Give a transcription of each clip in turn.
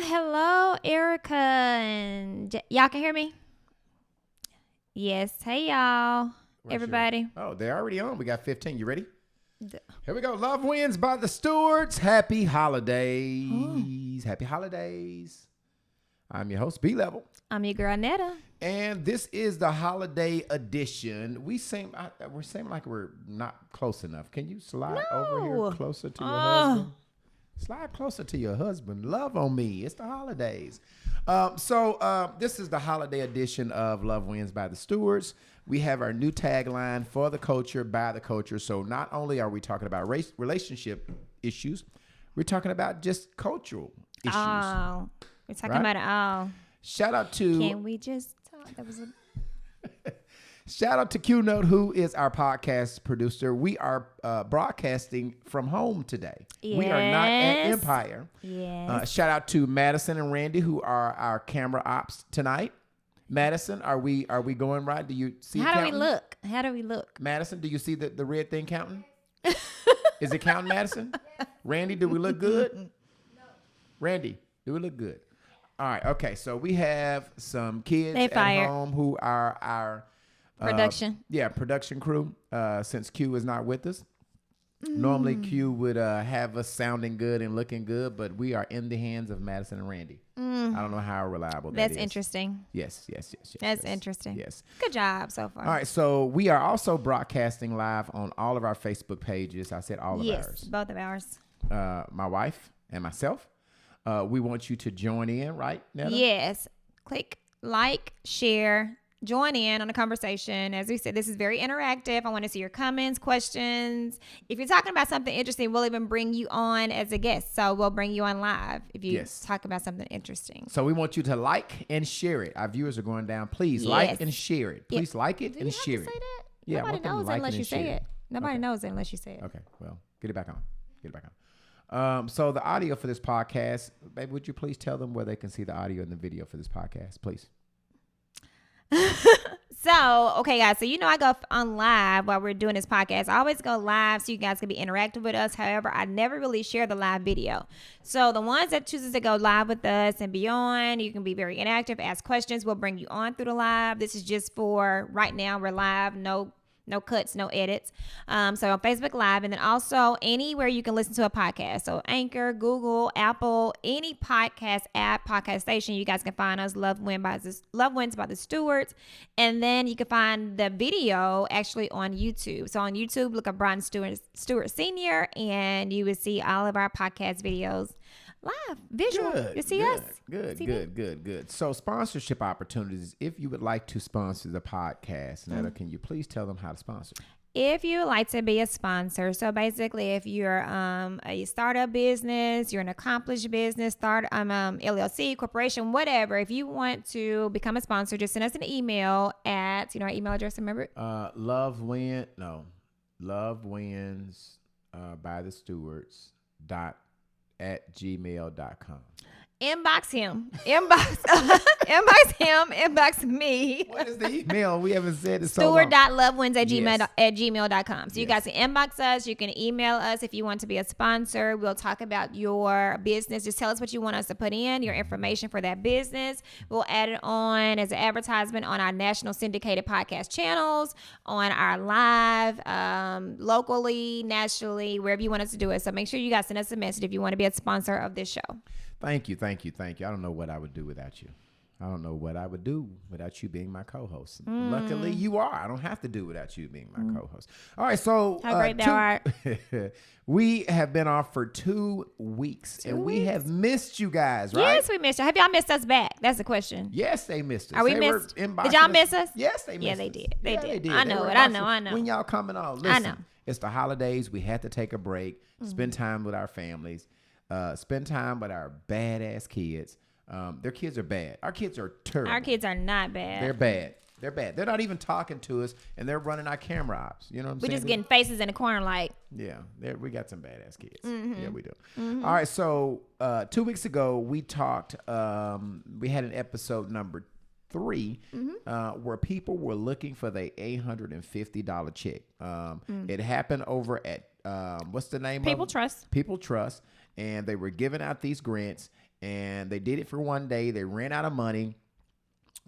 Hello, Erica. And y'all can hear me? Yes. Hey, y'all. Everybody. Oh, they're already on. We got 15. You ready? Here we go. Love Wins by the Stewards. Happy holidays. Oh. Happy holidays. I'm your host, B-Level. I'm your girl, Netta. And this is the holiday edition. We're saying like we're not close enough. Can you slide over here closer to your husband? Slide closer to your husband. Love on me. It's the holidays. So this is the holiday edition of Love Wins by the Stewards. We have our new tagline, for the culture, by the culture. So not only are we talking about relationship issues, we're talking about just cultural issues. Oh, we're talking about it all. Shout out to... Can we just talk? That was a... Shout out to Q Note, who is our podcast producer. We are broadcasting from home today. Yes. We are not at Empire. Yes. Shout out to Madison and Randy, who are our camera ops tonight. Madison, are we going right? Do you see? How do we look? Madison, do you see the red thing counting? Is it counting, Madison? Randy, do we look good? No. Randy, do we look good? All right. Okay. So we have some kids at home who are our production. Production crew. Since Q is not with us. Normally Q would have us sounding good and looking good, but we are in the hands of Madison and Randy. I don't know how reliable that is. That's interesting. Yes. That's interesting. Yes. Good job so far. All right, so we are also broadcasting live on all of our Facebook pages. I said all of ours. Yes, both of ours. My wife and myself. We want you to join in, right, Netta? Yes. Click like, share, join in on the conversation. As we said, this is very interactive. I want to see your comments, questions. If you're talking about something interesting, we'll even bring you on as a guest. So we'll bring you on live if you talk about something interesting. So we want you to like and share it. Our viewers are going down. Please like and share it. Please like it and share it. Say that? Yeah, nobody knows unless you say it. Nobody knows it unless you say it. Okay, well, get it back on. So the audio for this podcast, baby, would you please tell them where they can see the audio and the video for this podcast, please? So, okay, guys. So, I go on live while we're doing this podcast. I always go live so you guys can be interactive with us. However, I never really share the live video. So, the ones that chooses to go live with us and be on, you can be very interactive, ask questions. We'll bring you on through the live. This is just for right now. We're live. No cuts, no edits. So on Facebook Live, and then also anywhere you can listen to a podcast. So Anchor, Google, Apple, any podcast app, podcast station, you guys can find us. Love Wins by the Stewards. And then you can find the video actually on YouTube. So on YouTube, look up Brian Stewart Sr. and you will see all of our podcast videos live, visual. You see us? Good. So sponsorship opportunities. If you would like to sponsor the podcast, Netta, can you please tell them how to sponsor? If you would like to be a sponsor, so basically if you're a startup business, you're an accomplished business, LLC, corporation, whatever, if you want to become a sponsor, just send us an email at, our email address, remember it? Love Wins by the Stewards @gmail.com. Inbox him. Inbox him. Inbox me. What is the email? We haven't said it so long. Steward.lovewins@gmail.com. So you guys can inbox us. You can email us if you want to be a sponsor. We'll talk about your business. Just tell us what you want us to put in, your information for that business. We'll add it on as an advertisement on our national syndicated podcast channels, on our live, locally, nationally, wherever you want us to do it. So make sure you guys send us a message if you want to be a sponsor of this show. Thank you. I don't know what I would do without you. I don't know what I would do without you being my co-host. Luckily, you are. I don't have to do without you being my co-host. All right, so how great thou art. We have been off for 2 weeks, we have missed you guys, right? Yes, we missed you. Have y'all missed us back? That's the question. Yes, they missed us. Are we missed? Did y'all miss us? Yes, they missed us. Yeah, they did. They did. I know it. I know. When y'all coming on, listen, I know. It's the holidays. We had to take a break, spend time with our families. Spend time with our badass kids. Their kids are bad. Our kids are terrible. Our kids are not bad. They're bad. They're not even talking to us, and they're running our camera ops. You know what I'm saying? We're just getting faces in the corner like. Yeah, we got some badass kids. Yeah, we do. All right, so 2 weeks ago, we talked, we had an episode number 3 where people were looking for the $850 check. It happened over at, what's the name People of it? Trust. People Trust. and they were giving out these grants, and they did it for one day. They ran out of money.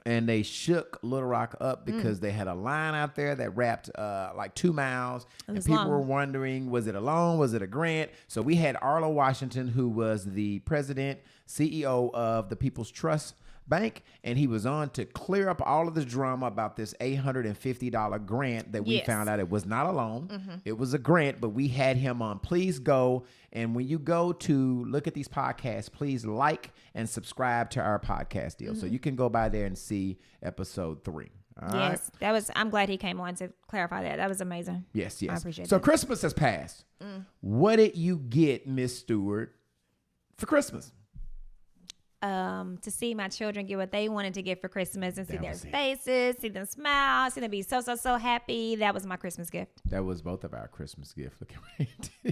And they shook Little Rock up because they had a line out there that wrapped like 2 miles. And people were wondering, was it a loan? Was it a grant? So we had Arlo Washington, who was the president, CEO of the People's Trust Bank. And he was on to clear up all of the drama about this $850 grant that we found out it was not a loan. It was a grant, but we had him on. Please go. And when you go to look at these podcasts, please like and subscribe to our podcast deal. So you can go by there and see episode 3. All right? That was. I'm glad he came on to clarify that. That was amazing. Yes. I appreciate so that. Christmas has passed. What did you get, Miss Stewart, for Christmas? To see my children get what they wanted to get for Christmas and see their faces, see them smile, see them be so happy. That was my Christmas gift. That was both of our Christmas gift.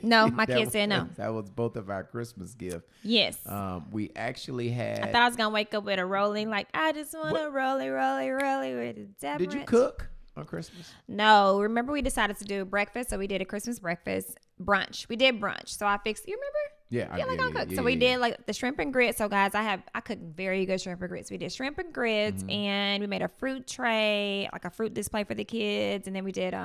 No, my kids said no. That was both of our Christmas gift. Yes. We actually had. I thought I was gonna wake up with a rolling, like I just want to rolly with Deborah. Did you cook on Christmas? No. Remember, we decided to do breakfast, so we did a Christmas breakfast brunch. We did brunch, so I fixed. You remember? Yeah, I cooked. So we did like the shrimp and grits. So guys, I cook very good shrimp and grits. We did shrimp and grits, and we made a fruit tray, like a fruit display for the kids, and then we did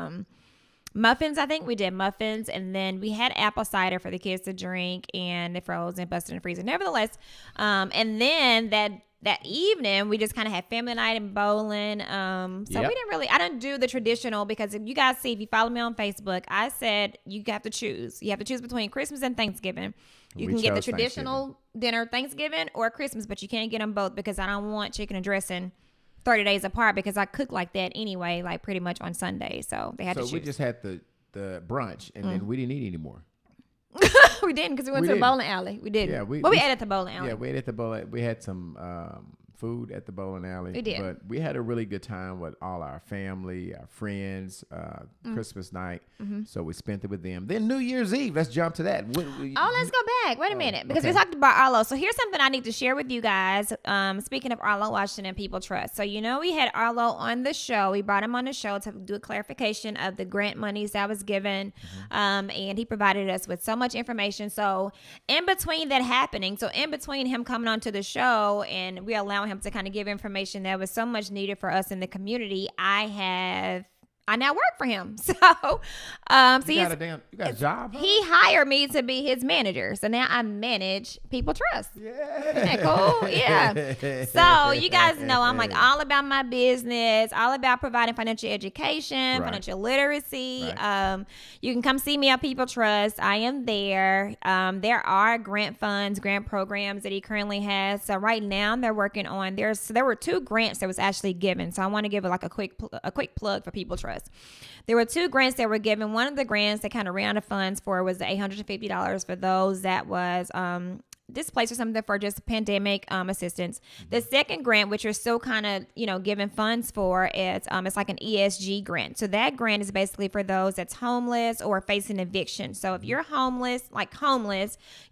muffins. I think we did muffins, and then we had apple cider for the kids to drink, and they froze and busted in the freezer. Nevertheless, and then that evening we just kind of had family night and bowling. So we didn't really, I didn't do the traditional, because if you guys see, if you follow me on Facebook, I said you have to choose. You have to choose between Christmas and Thanksgiving. You can get the traditional dinner Thanksgiving or Christmas, but you can't get them both because I don't want chicken and dressing 30 days apart, because I cook like that anyway, like pretty much on Sunday. So they had to choose. So we just had the brunch, and then we didn't eat anymore. We didn't, because we went to the bowling alley. We didn't. Yeah, we ate at the bowling alley. Yeah, we ate at the bowling. We had some food at the bowling alley. We did. But we had a really good time with all our family, our friends, Christmas night. So we spent it with them. Then New Year's Eve. Let's jump to that. Let's go back. Wait a minute. Because we talked about Arlo. So here's something I need to share with you guys. Speaking of Arlo Washington and People Trust. So, we had Arlo on the show. We brought him on the show to do a clarification of the grant monies that was given. And he provided us with so much information. So in between that happening, in between him coming onto the show and we allowing him to kind of give information that was so much needed for us in the community, I now work for him. So, you got a job? Huh? He hired me to be his manager. So now I manage People Trust. Yeah. Isn't that cool? Yeah. So you guys know I'm like all about my business, all about providing financial education, financial literacy. Right. You can come see me at People Trust. I am there. There are grant funds, grant programs that he currently has. So right now they're working on, there were 2 grants that was actually given. So I want to give like a quick plug for People Trust. There were 2 grants that were given. One of the grants that kind of ran out of funds for was the $850 for those that was displaced or something for just pandemic assistance. The second grant, which you're still kind of, given funds for, it's like an ESG grant. So that grant is basically for those that's homeless or facing eviction. So if you're homeless,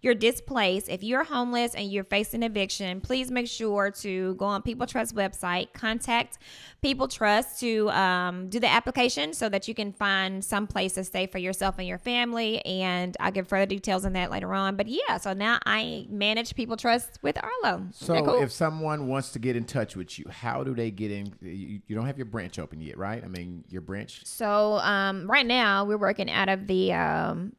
you're displaced. If you're homeless and you're facing eviction, please make sure to go on People Trust website, contact People Trust to do the application so that you can find some place to stay for yourself and your family. And I'll give further details on that later on. But yeah, so now I manage People Trust with Arlo. So cool? If someone wants to get in touch with you, how do they get in? You don't have your branch open yet, right? I mean, your branch. So right now we're working out of the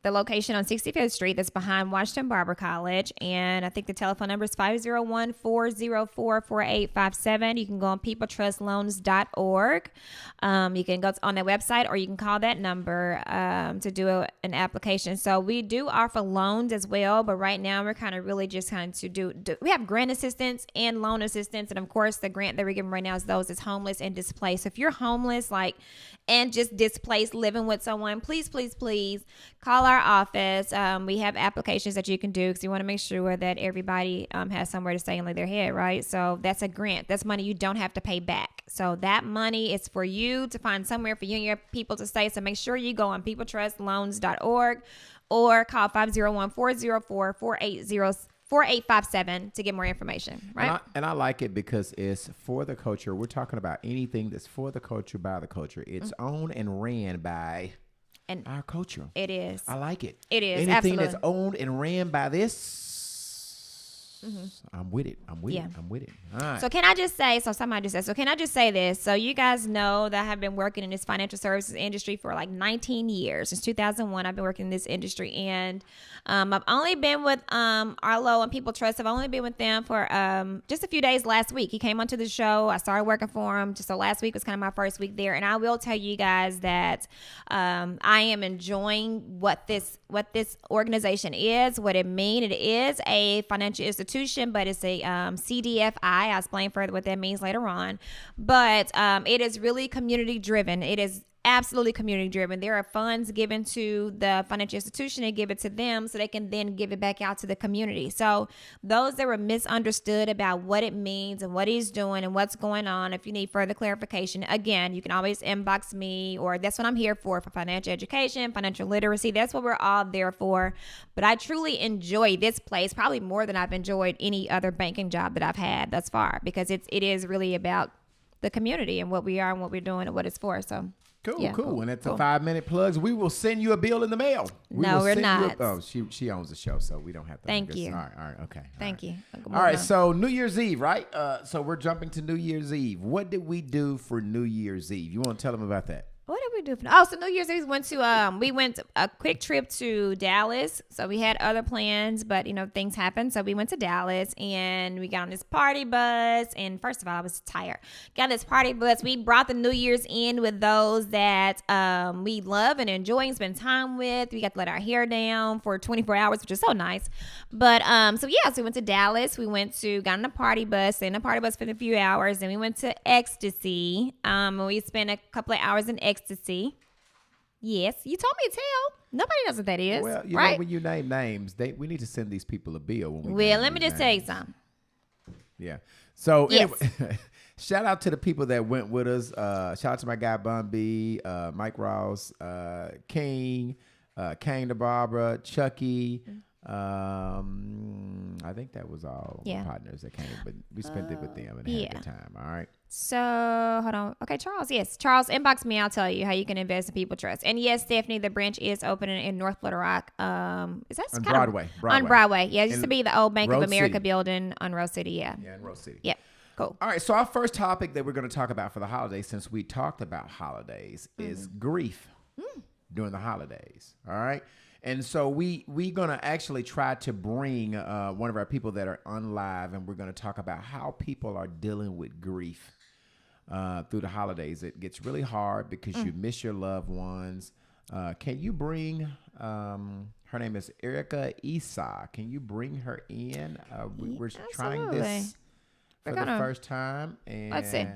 location on 65th Street that's behind Washington Barber College. And I think the telephone number is 501-404-4857. You can go on peopletrustloans.org. You can go on their website, or you can call that number to do an application. So we do offer loans as well, but right now we're kind of really just kind of do we have grant assistance and loan assistance, and of course the grant that we're giving right now is those that's homeless and displaced. So if you're homeless and just displaced, living with someone, please call our office. We have applications that you can do because you want to make sure that everybody has somewhere to stay and lay their head, right? So that's a grant. That's money you don't have to pay back. So that money is for you to find somewhere for you and your people to stay. So make sure you go on peopletrustloans.org or call 501-404-4857 to get more information, right? And I like it because it's for the culture. We're talking about anything that's for the culture, by the culture. It's owned and ran by And our culture. it is. I like it. It is. Anything Absolutely. that's owned and ran by this, I'm with it. I'm with Yeah. it. I'm with it. All right. So can I just say, somebody just said, so can I just say this? So you guys know that I have been working in this financial services industry for like 19 years. Since 2001, I've been working in this industry. And I've only been with Arlo and People Trust. I've only been with them for just a few days last week. He came onto the show. I started working for him. So last week was kind of my first week there. And I will tell you guys that I am enjoying what this organization is, what it means. It is a financial institution, but it's a CDFI. I'll explain further what that means later on. But it is really community driven. It is absolutely community driven. There are funds given to the financial institution and give it to them so they can then give it back out to the community. So those that were misunderstood about what it means and what he's doing and what's going on, if you need further clarification, again, you can always inbox me, or that's what I'm here for financial education, financial literacy. That's what we're all there for. But I truly enjoy this place probably more than I've enjoyed any other banking job that I've had thus far, because it is really about the community and what we are and what we're doing and what it's for. So Cool, yeah, cool. And it's a 5-minute plugs. We will send you a bill in the mail. We're not. She owns the show, so we don't have to. Thank you. All right, okay. Thank you. All right, so New Year's Eve, right? So we're jumping to New Year's Eve. What did we do for New Year's Eve? You want to tell them about that? What did we do? So New Year's Eve we went a quick trip to Dallas. So we had other plans, but things happened. So we went to Dallas and we got on this party bus. And first of all, I was tired. Got this party bus. We brought the New Year's in with those that we love and enjoy and spend time with. We got to let our hair down for 24 hours, which is so nice. But so we went to Dallas. We got on a party bus, and the party bus for a few hours. And we went to Ecstasy. And we spent a couple of hours in Ecstasy. Yes, you told me to tell. Nobody knows what that is. Well, you right? know, when you name names, we need to send these people a bill. Let me just tell you something. Yeah. So yes. Anyway, shout out to the people that went with us. Shout out to my guy Bun B, Mike Ross, King, Kane to Barbara, Chucky. I think that was all the partners that came, but we spent it with them and had a good time. All right. So hold on. Okay, Charles. Yes, Charles, inbox me. I'll tell you how you can invest in People Trust. And yes, Stephanie, the branch is opening in North Little Rock. Is that on Broadway? On Broadway. Yeah, it used to be the old Bank of America City. building on Rose City. Yeah. Yeah, in Rose City. Yeah. Cool. All right. So our first topic that we're going to talk about for the holidays, since we talked about holidays, is grief during the holidays. All right. And so we're going to actually try to bring one of our people that are on live, and we're going to talk about how people are dealing with grief through the holidays. It gets really hard because you miss your loved ones. Can you bring, her name is Erica Esau. Can you bring her in? We're trying this for the first time. And let's see.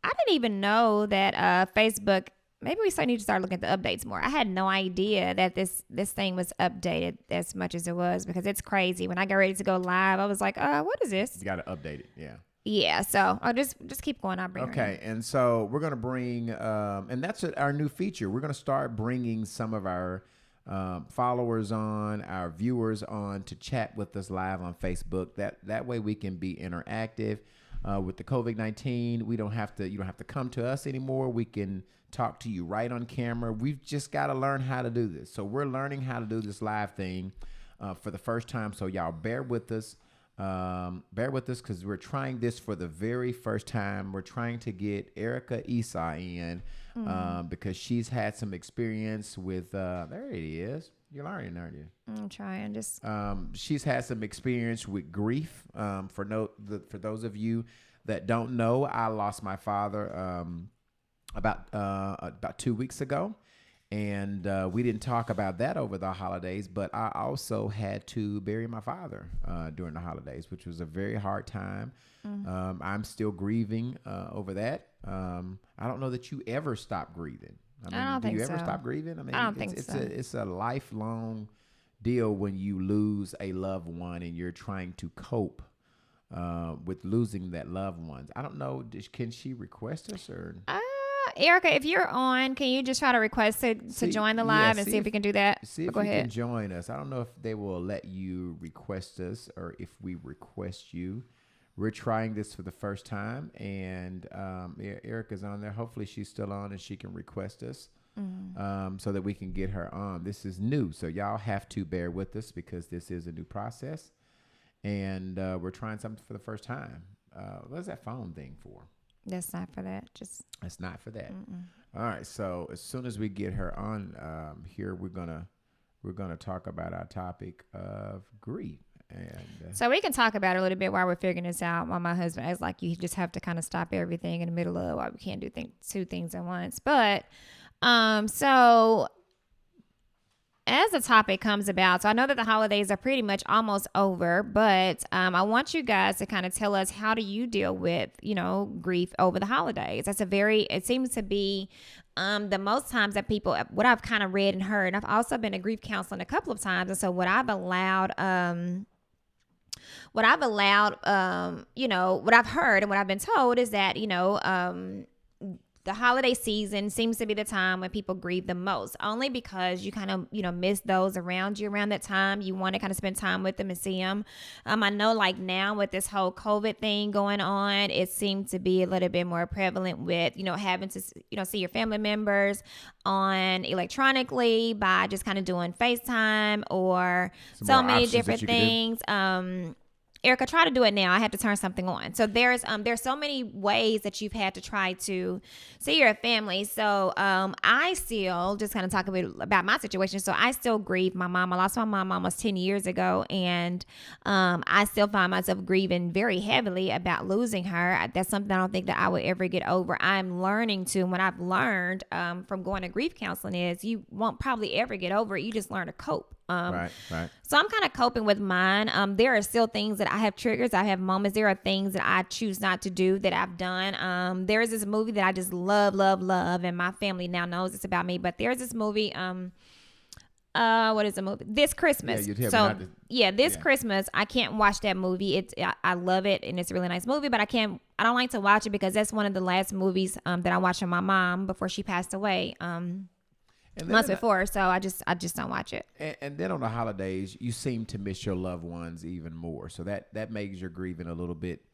I didn't even know that Facebook... Maybe we need to start looking at the updates more. I had no idea that this thing was updated as much as it was, because it's crazy. When I got ready to go live, I was like, what is this? You got to update it, yeah. Yeah, so I'll just keep going. I'll bring her in. And so we're going to bring, and that's our new feature. We're going to start bringing some of our followers on, our viewers on to chat with us live on Facebook. That way we can be interactive. With the COVID-19, you don't have to come to us anymore. We can talk to you right on camera. We've just got to learn how to do this. So we're learning how to do this live thing for the first time. So y'all bear with us. Because we're trying this for the very first time. We're trying to get Erica Esau in because she's had some experience with, there it is. You're learning, aren't you? I'm trying. She's had some experience with grief. For those of you that don't know, I lost my father about 2 weeks ago, and we didn't talk about that over the holidays. But I also had to bury my father during the holidays, which was a very hard time. I'm still grieving over that. I don't know that you ever stop grieving. I don't think so. Do you ever stop grieving? I don't think so. It's a lifelong deal when you lose a loved one and you're trying to cope with losing that loved one. I don't know. Can she request us or? Erica, if you're on, can you just try to request to join the live and see if we can do that? See if you can join us. I don't know if they will let you request us or if we request you. We're trying this for the first time, and Erica's on there. Hopefully she's still on and she can request us. so that we can get her on. This is new, so y'all have to bear with us because this is a new process, and we're trying something for the first time. What's that phone thing for? That's not for that. It's not for that. All right. So as soon as we get her on here, we're gonna talk about our topic of grief. And so we can talk about it a little bit while we're figuring this out. While my husband is like, you just have to kind of stop everything in the middle of why we can't do two things at once. But so as the topic comes about, so I know that the holidays are pretty much almost over, but I want you guys to kind of tell us, how do you deal with, grief over the holidays? It seems to be the most times that people, what I've kind of read and heard, and I've also been a grief counseling a couple of times. And so what I've heard and what I've been told is that, the holiday season seems to be the time when people grieve the most, only because you kind of, miss those around you around that time. You want to kind of spend time with them and see them. I know like now with this whole COVID thing going on, it seems to be a little bit more prevalent with, having to, see your family members on electronically by just kind of doing FaceTime or so many different things. Erica, try to do it now. I have to turn something on. So there's so many ways that you've had to try to see your family. So I still just kind of talk a bit about my situation. So I still grieve my mom. I lost my mom almost 10 years ago, and I still find myself grieving very heavily about losing her. That's something I don't think that I would ever get over. I'm learning to, and what I've learned from going to grief counseling is you won't probably ever get over it. You just learn to cope. Right. So I'm kind of coping with mine. There are still things that I have triggers. I have moments. There are things that I choose not to do that I've done. There is this movie that I just love, and my family now knows it's about me. But there's this movie. What is the movie? This Christmas. This Christmas, I can't watch that movie. I love it, and it's a really nice movie. But I don't like to watch it because that's one of the last movies that I watched with my mom before she passed away. Months before, so I just don't watch it. And then on the holidays, you seem to miss your loved ones even more. So that makes your grieving a little bit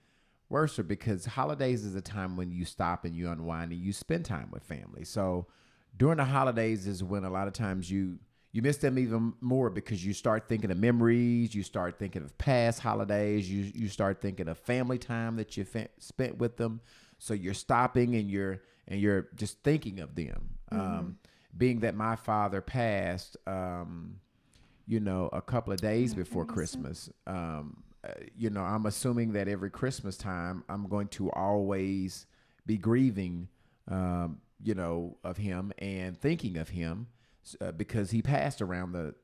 worse, because holidays is a time when you stop and you unwind and you spend time with family. So during the holidays is when a lot of times you miss them even more, because you start thinking of memories, you start thinking of past holidays, you start thinking of family time that you spent with them. So you're stopping and you're just thinking of them. Being that my father passed, a couple of days before Christmas, I'm assuming that every Christmas time I'm going to always be grieving, of him and thinking of him, because he passed around the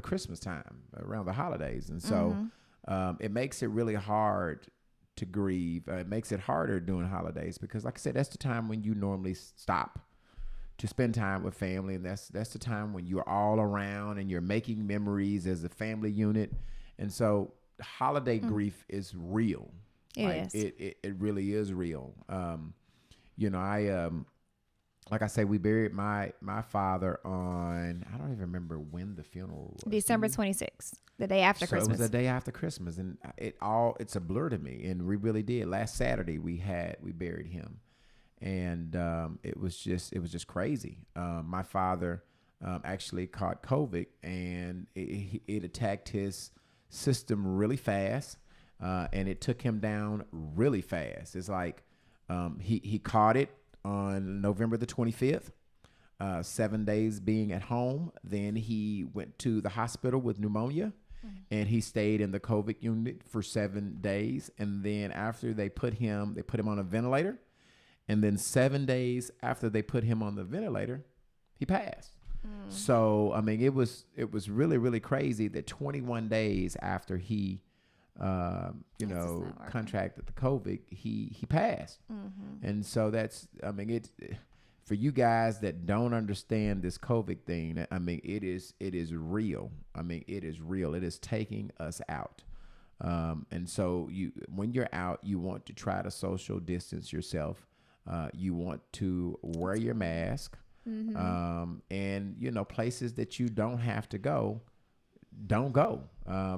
Christmas time, around the holidays. And so it makes it really hard to grieve. It makes it harder during holidays because, like I said, that's the time when you normally stop to spend time with family, and that's the time when you're all around and you're making memories as a family unit. And so holiday grief is real. It really is real. Like I say, we buried my father on, I don't even remember when the funeral was. December 26th, the day after Christmas. It was the day after Christmas, and it's a blur to me. And we really did. Last Saturday we buried him. And it was just crazy. My father actually caught COVID, and it attacked his system really fast, and it took him down really fast. It's like he caught it on November the 25th, 7 days being at home. Then he went to the hospital with pneumonia, and he stayed in the COVID unit for 7 days. And then after they put him on a ventilator. And then 7 days after they put him on the ventilator, he passed. So, I mean, it was really, really crazy that 21 days after he, contracted the COVID, he passed. And so for you guys that don't understand this COVID thing, I mean, it is real. I mean, it is real. It is taking us out. And so when you're out, you want to try to social distance yourself. You want to wear your mask, and places that you don't have to go, don't go,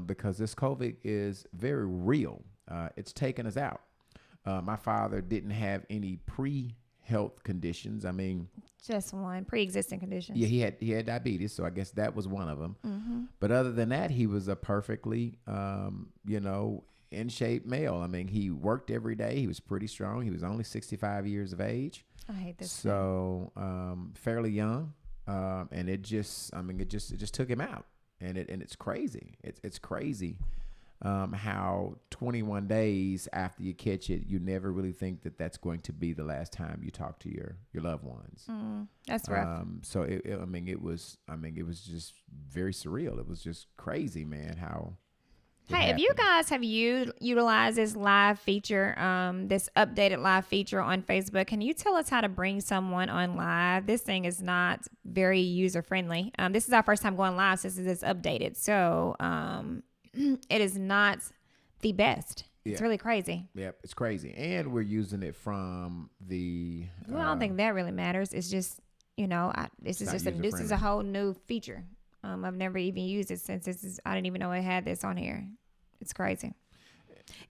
because this COVID is very real. It's taken us out. My father didn't have any health conditions. I mean, just one pre-existing condition. yeah, he had diabetes, so I guess that was one of them. Mm-hmm. But other than that, he was a perfectly, in shape male. I mean, he worked every day. He was pretty strong. He was only 65 years of age. I hate this. So fairly young, and it just took him out, and it's crazy. It's crazy. How 21 days after you catch it, you never really think that that's going to be the last time you talk to your loved ones. That's rough. So it was just very surreal. It was just crazy, man. How. Hey, if you guys have utilized this live feature, this updated live feature on Facebook, can you tell us how to bring someone on live? This thing is not very user friendly. This is our first time going live since it's updated, so it is not the best. It's really crazy. Yep, it's crazy, and we're using it from the. Well, I don't think that really matters. It's just this is a whole new feature. I've never even used it since I didn't even know it had this on here. It's crazy.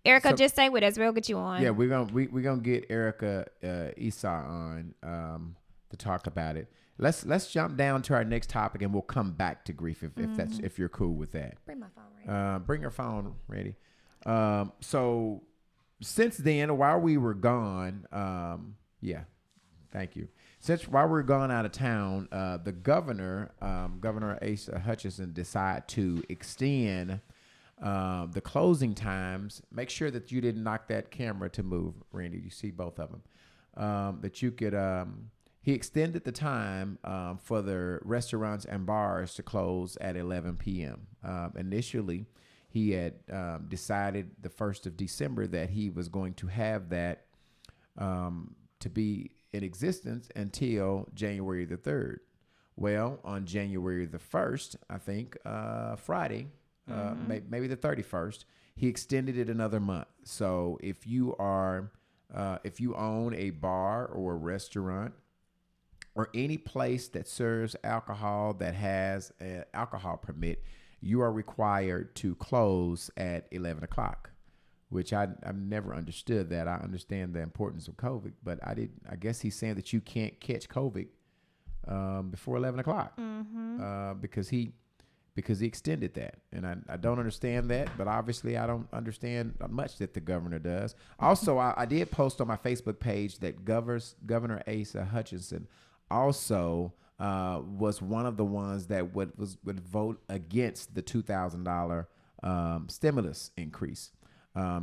Erica, just stay with us. We'll get you on. Yeah, we're gonna get Erica Esau on to talk about it. Let's jump down to our next topic, and we'll come back to grief if you're cool with that. Bring my phone ready. Bring your phone ready. So since then, while we were gone, thank you. Since while we were gone out of town, the governor, Governor Asa Hutchinson, decided to extend the closing times. Make sure that you didn't knock that camera to move, Randy. You see both of them. That you could. He extended the time for the restaurants and bars to close at 11 p.m. Initially, he had decided the 1st of December that he was going to have that to be in existence until January the 3rd. Well, on January the 1st, I think, Friday, maybe the 31st, he extended it another month. So if you own a bar or a restaurant or any place that serves alcohol that has an alcohol permit, you are required to close at 11 o'clock. Which I've never understood that. I understand the importance of COVID, but I guess he's saying that you can't catch COVID before 11 o'clock because he extended that. And I don't understand that, but obviously I don't understand much that the governor does. Also, I did post on my Facebook page that Governor Asa Hutchinson also was one of the ones that would vote against the $2,000 stimulus increase.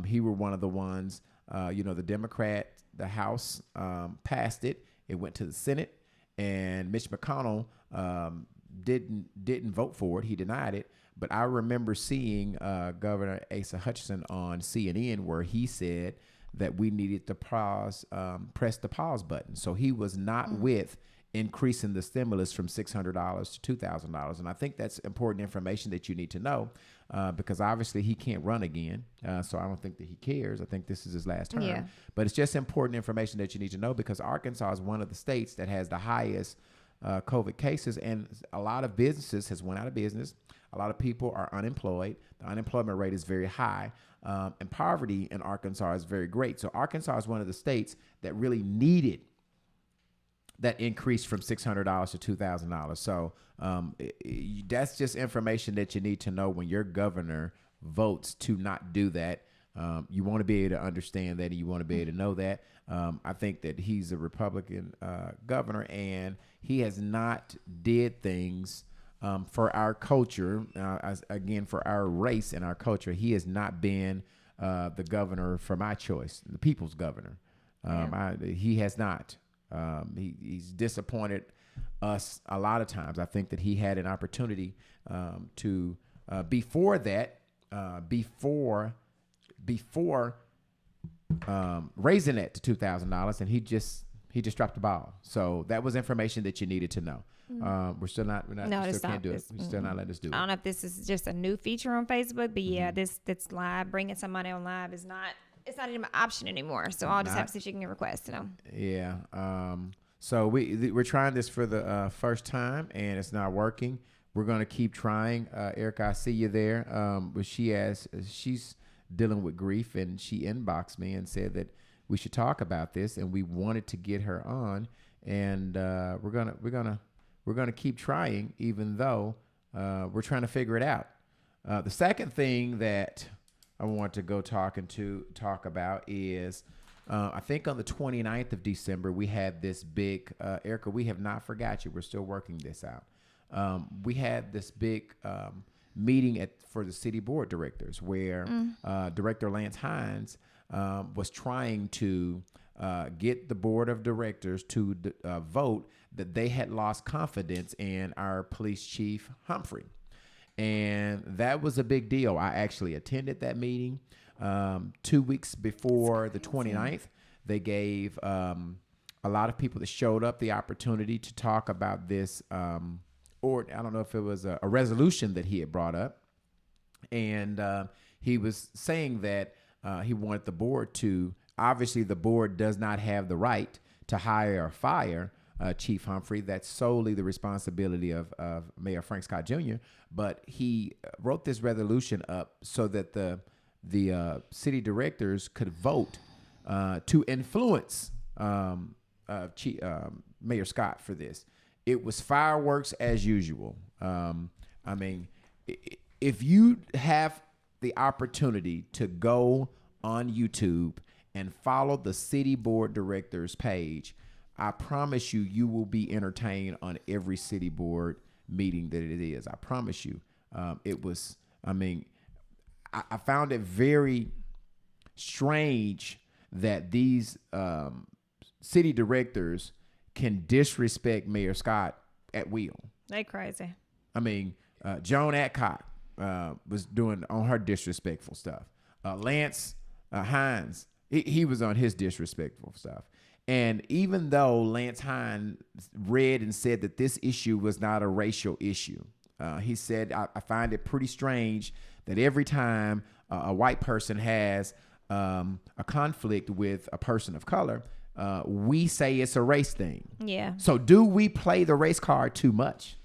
He were one of the ones, the Democrat, the House passed it. It went to the Senate, and Mitch McConnell didn't vote for it. He denied it. But I remember seeing Governor Asa Hutchinson on CNN where he said that we needed to press the pause button. So he was not with increasing the stimulus from $600 to $2,000. And I think that's important information that you need to know because obviously he can't run again. So I don't think that he cares. I think this is his last term. Yeah. But it's just important information that you need to know because Arkansas is one of the states that has the highest COVID cases, and a lot of businesses has went out of business. A lot of people are unemployed. The unemployment rate is very high, and poverty in Arkansas is very great. So Arkansas is one of the states that really needed that increase from $600 to $2,000. So that's just information that you need to know when your governor votes to not do that. You want to be able to understand that, and you want to be able to know that. I think that he's a Republican governor, and he has not did things for our culture, for our race and our culture. He has not been the governor for my choice, the people's governor. He has not. He's disappointed us a lot of times. I think that he had an opportunity to before raising it to $2,000, and he just dropped the ball. So that was information that you needed to know. We're still not. We still can't do it. We're still not letting us do it. I don't know if this is just a new feature on Facebook, but yeah, this live, bringing somebody on live is not. It's not even an option anymore. So I'll just have to see if you can request it. Yeah. So we're trying this for the first time, and it's not working. We're gonna keep trying. Erica, I see you there. But she's dealing with grief, and she inboxed me and said that we should talk about this, and we wanted to get her on, and we're gonna keep trying, even though we're trying to figure it out. The second thing that I want to talk about is I think on the 29th of December we had this big Erica. We have not forgot you. We're still working this out. We had this big meeting for the city board directors where Director Lance Hines was trying to get the board of directors to vote that they had lost confidence in our police chief, Humphrey. And that was a big deal. I actually attended that meeting 2 weeks before the 29th. They gave a lot of people that showed up the opportunity to talk about this, or I don't know if it was a resolution that he had brought up. And he was saying that he wanted the board to, obviously the board does not have the right to hire or fire Chief Humphrey. That's solely the responsibility of Mayor Frank Scott Jr. But he wrote this resolution up so that the city directors could vote to influence Mayor Scott for this. It was fireworks as usual. I mean, if you have the opportunity to go on YouTube and follow the city board directors page, I promise you, you will be entertained on every city board meeting that it is. I promise you. It was, I mean, I found it very strange that these city directors can disrespect Mayor Scott at will. They crazy. I mean, Joan Adcock was doing on her disrespectful stuff. Lance Hines, he was on his disrespectful stuff. And even though Lance Hines read and said that this issue was not a racial issue, he said, I find it pretty strange that every time a white person has a conflict with a person of color, we say it's a race thing. Yeah. So do we play the race card too much?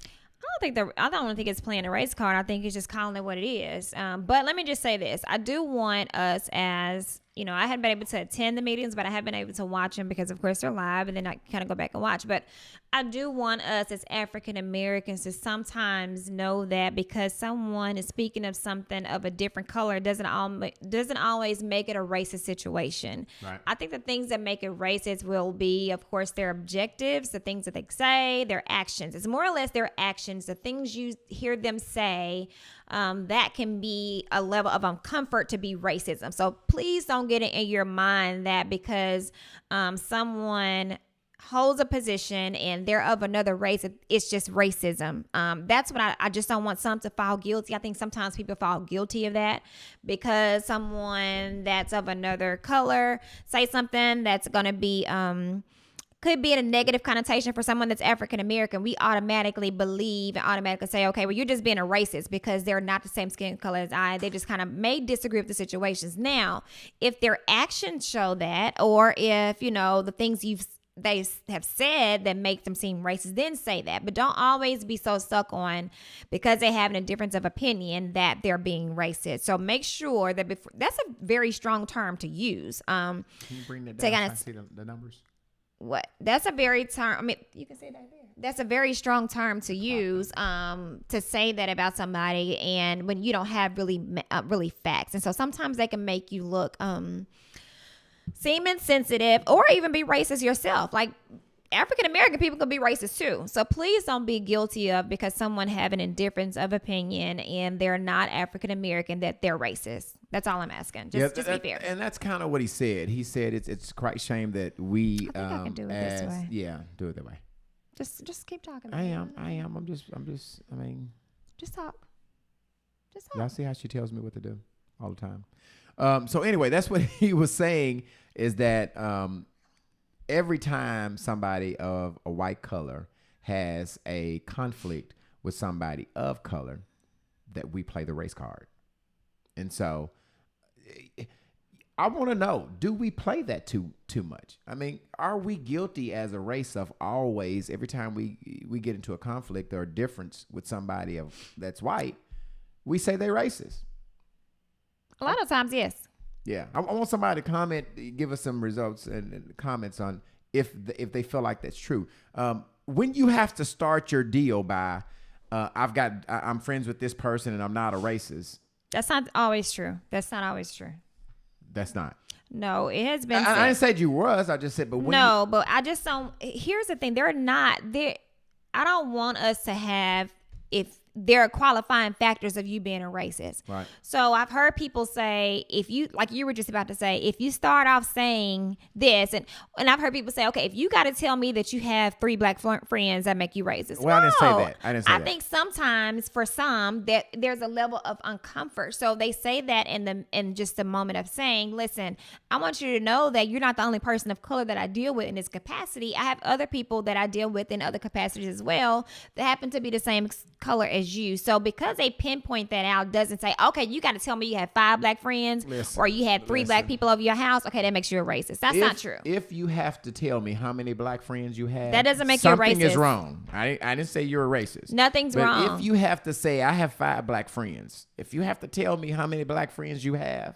I don't think it's playing a race card. I think it's just calling it what it is. But let me just say this. I do want us as, you know, I haven't been able to attend the meetings, but I have been able to watch them because, of course, they're live, and then I kind of go back and watch. But I do want us as African Americans to sometimes know that because someone is speaking of something of a different color doesn't always make it a racist situation. Right. I think the things that make it racist will be, of course, their objectives, the things that they say, their actions. It's more or less their actions, the things you hear them say. That can be a level of uncomfort to be racism. So please don't get it in your mind that because someone holds a position and they're of another race, it's just racism. That's what I just don't want some to fall guilty. I think sometimes people fall guilty of that because someone that's of another color say something that's going to be could be in a negative connotation for someone that's African American. We automatically believe and automatically say, okay, well, you're just being a racist because they're not the same skin color as I. They just kind of may disagree with the situations. Now, if their actions show that, or if, you know, the things they have said that make them seem racist, then say that. But don't always be so stuck on because they have a difference of opinion that they're being racist. So make sure that that's a very strong term to use. Can you bring that down? I see the numbers. What? That's a very term. I mean, you can say that there. That's a very strong term to use to say that about somebody, and when you don't have really facts. And so sometimes they can make you look seem insensitive or even be racist yourself. Like African American people can be racist too. So please don't be guilty of because someone have an indifference of opinion and they're not African American that they're racist. That's all I'm asking. Just be fair. And that's kind of what he said. He said it's quite a shame that we I think I can do it this way. Yeah, do it that way. Just keep talking. I am. I'm just I mean, just talk. Y'all see how she tells me what to do all the time. So anyway, that's what he was saying is that every time somebody of a white color has a conflict with somebody of color, that we play the race card. And so I want to know, do we play that too much? I mean, are we guilty as a race of always, every time we get into a conflict or a difference with somebody that's white, we say they're racist? A lot of times, yes. Yeah, I want somebody to comment, give us some results and comments on if they feel like that's true. When you have to start your deal by, I'm friends with this person and I'm not a racist. That's not always true. That's not. No, it has been. I didn't say you was. I just said, but but I just don't. Here's the thing: they're not there. I don't want us to have if there are qualifying factors of you being a racist. Right. So I've heard people say, if you, like you were just about to say, if you start off saying this, and I've heard people say, okay, if you got to tell me that you have 3 black friends, that make you racist. Well, no, I didn't say that. I think sometimes for some that there's a level of uncomfort. So they say that in just a moment of saying, listen, I want you to know that you're not the only person of color that I deal with in this capacity. I have other people that I deal with in other capacities as well that happen to be the same color as you. So because they pinpoint that out, doesn't say, okay, you got to tell me you have 5 black friends or you had 3 black people over your house. Okay, that makes you a racist. That's not true. If you have to tell me how many black friends you have, that doesn't make you a racist. Something is wrong. I didn't say you're a racist. Nothing's wrong. If you have to say, I have 5 black friends, if you have to tell me how many black friends you have,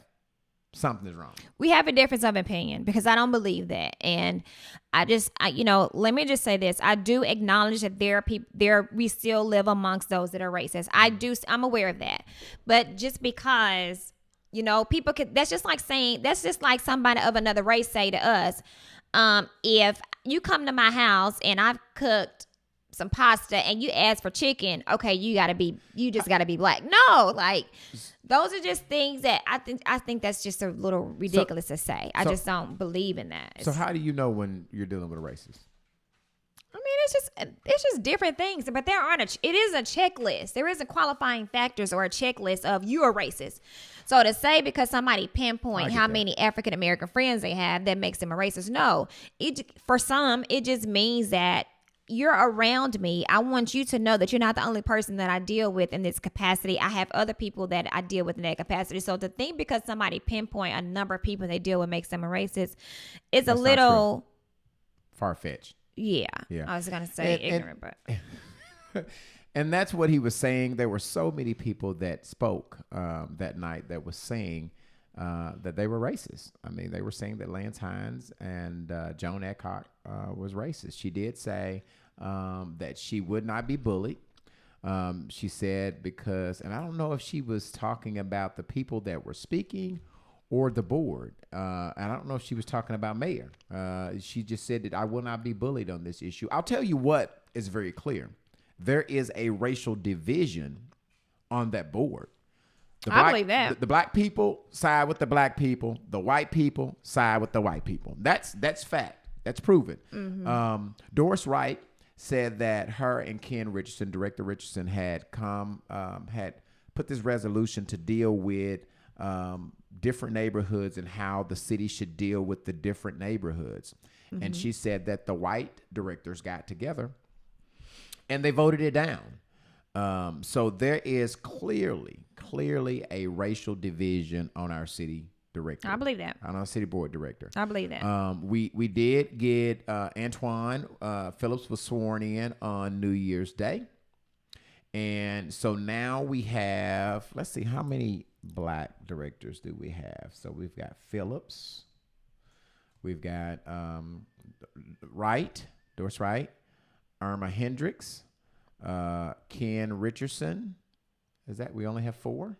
something is wrong. We have a difference of opinion because I don't believe that. And let me just say this. I do acknowledge that there are people we still live amongst those that are racist. I'm aware of that. But just because, people could, that's just like somebody of another race say to us, if you come to my house and I've cooked some pasta and you ask for chicken, okay, you just gotta be black. No, like those are just things that I think that's just a little ridiculous to say. I just don't believe in that. So how do you know when you're dealing with a racist? I mean, it's just different things, but it is a checklist. There isn't qualifying factors or a checklist of you're a racist. So to say because somebody pinpoint how many African American friends they have that makes them a racist, no. For some, it just means that you're around me. I want you to know that you're not the only person that I deal with in this capacity. I have other people that I deal with in that capacity. So to think because somebody pinpoint a number of people they deal with makes them a racist is a little far-fetched. Yeah. I was going to say ignorant, but. And that's what he was saying. There were so many people that spoke that night that was saying that they were racist. I mean, they were saying that Lance Hines and Joan Eckhart was racist. She did say that she would not be bullied. She said because, and I don't know if she was talking about the people that were speaking or the board. And I don't know if she was talking about Mayor. She just said that I will not be bullied on this issue. I'll tell you what is very clear. There is a racial division on that board. I believe that. The black people side with the black people. The white people side with the white people. That's fact. That's proven. Mm-hmm. Doris Wright said that her and Ken Richardson, Director Richardson, had put this resolution to deal with different neighborhoods and how the city should deal with the different neighborhoods. Mm-hmm. And she said that the white directors got together and they voted it down. So there is clearly a racial division on our city director. I believe that. On our city board director. I believe that. We did get Antoine Phillips was sworn in on New Year's Day. And so now we have, let's see, how many black directors do we have? So we've got Phillips. We've got Doris Wright, Irma Hendricks, Ken Richardson. Is that we only have 4?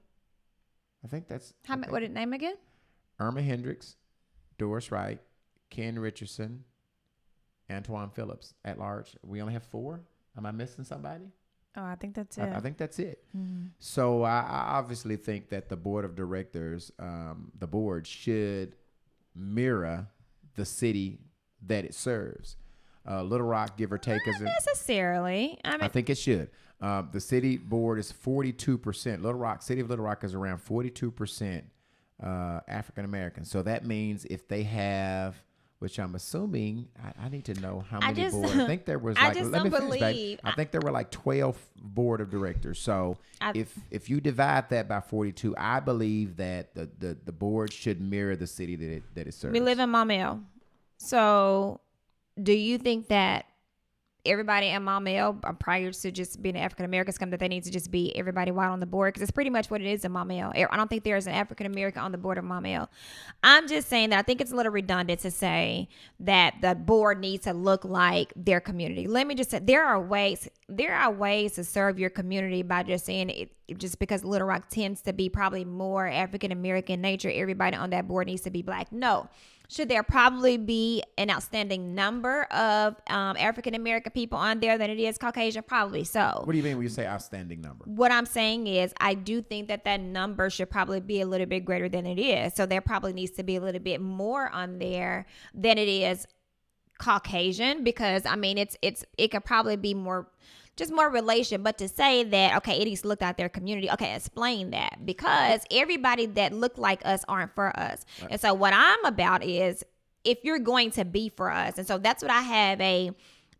I think that's. What did name again? Irma Hendricks, Doris Wright, Ken Richardson, Antoine Phillips at large. We only have 4. Am I missing somebody? Oh, I think that's it. I think that's it. Mm-hmm. So I obviously think that the board of directors, the board should mirror the city that it serves. Little Rock, give or take, not necessarily. I think it should. The city board is 42%. City of Little Rock is around 42% African American. So that means if they have, which I'm assuming, I need to know how many boards. I think there was like. I think there were like 12 board of directors. So if you divide that by 42, I believe that the board should mirror the city that it serves. We live in Maumelle, so do you think that everybody in Maumelle, prior to just being an African American, come that they need to just be everybody white on the board, because it's pretty much what it is in Maumelle. I don't think there's an African American on the board of Maumelle. I'm just saying that I think it's a little redundant to say that the board needs to look like their community. Let me just say there are ways to serve your community by just saying it. Just because Little Rock tends to be probably more African American nature, everybody on that board needs to be black. No. Should there probably be an outstanding number of African American people on there than it is Caucasian? Probably so. What do you mean when you say outstanding number? What I'm saying is I do think that number should probably be a little bit greater than it is. So there probably needs to be a little bit more on there than it is Caucasian, because I mean it could probably be more relation. But to say that, okay, it needs to look at their community, okay, explain that, because everybody that look like us aren't for us. Right. And so what I'm about is, if you're going to be for us, and so that's what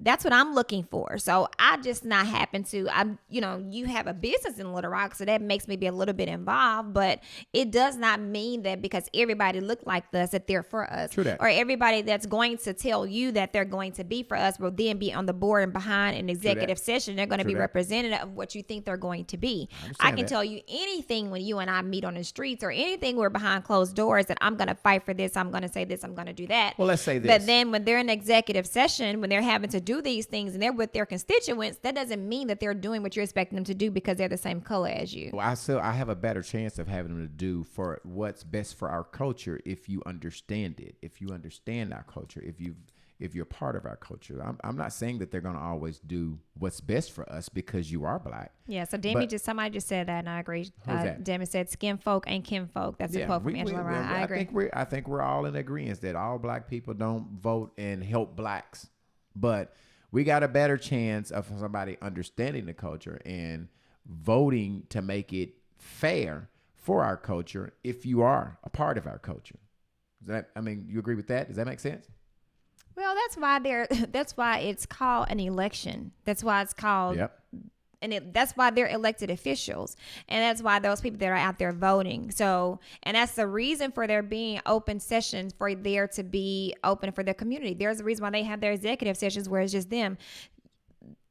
that's what I'm looking for. So I just not happen to, you have a business in Little Rock, so that makes me be a little bit involved, but it does not mean that because everybody look like us that they're for us. True that. Or everybody that's going to tell you that they're going to be for us will then be on the board and behind an executive session. They're going to be representative of what you think they're going to be. I can tell you anything when you and I meet on the streets, or anything we're behind closed doors, that I'm going to fight for this, I'm going to say this, I'm going to do that. Well, let's say this. But then when they're in executive session, when they're having to do these things and they're with their constituents, that doesn't mean that they're doing what you're expecting them to do because they're the same color as you. Well, I have a better chance of having them to do for what's best for our culture if you understand it, if you understand our culture, if you're part of our culture. I'm not saying that they're going to always do what's best for us because you are black. Yeah, so somebody just said that, and I agree. Demi said, "Skin folk ain't kin folk." That's a quote from Angela Ryan. I agree. I think we're all in agreement that all black people don't vote and help blacks, but we got a better chance of somebody understanding the culture and voting to make it fair for our culture if you are a part of our culture. You agree with that? Does that make sense? Well, that's why it's called an election. That's why it's called. Yep. And that's why they're elected officials. And that's why those people that are out there voting. So, and that's the reason for there being open sessions, for there to be open for their community. There's a reason why they have their executive sessions where it's just them.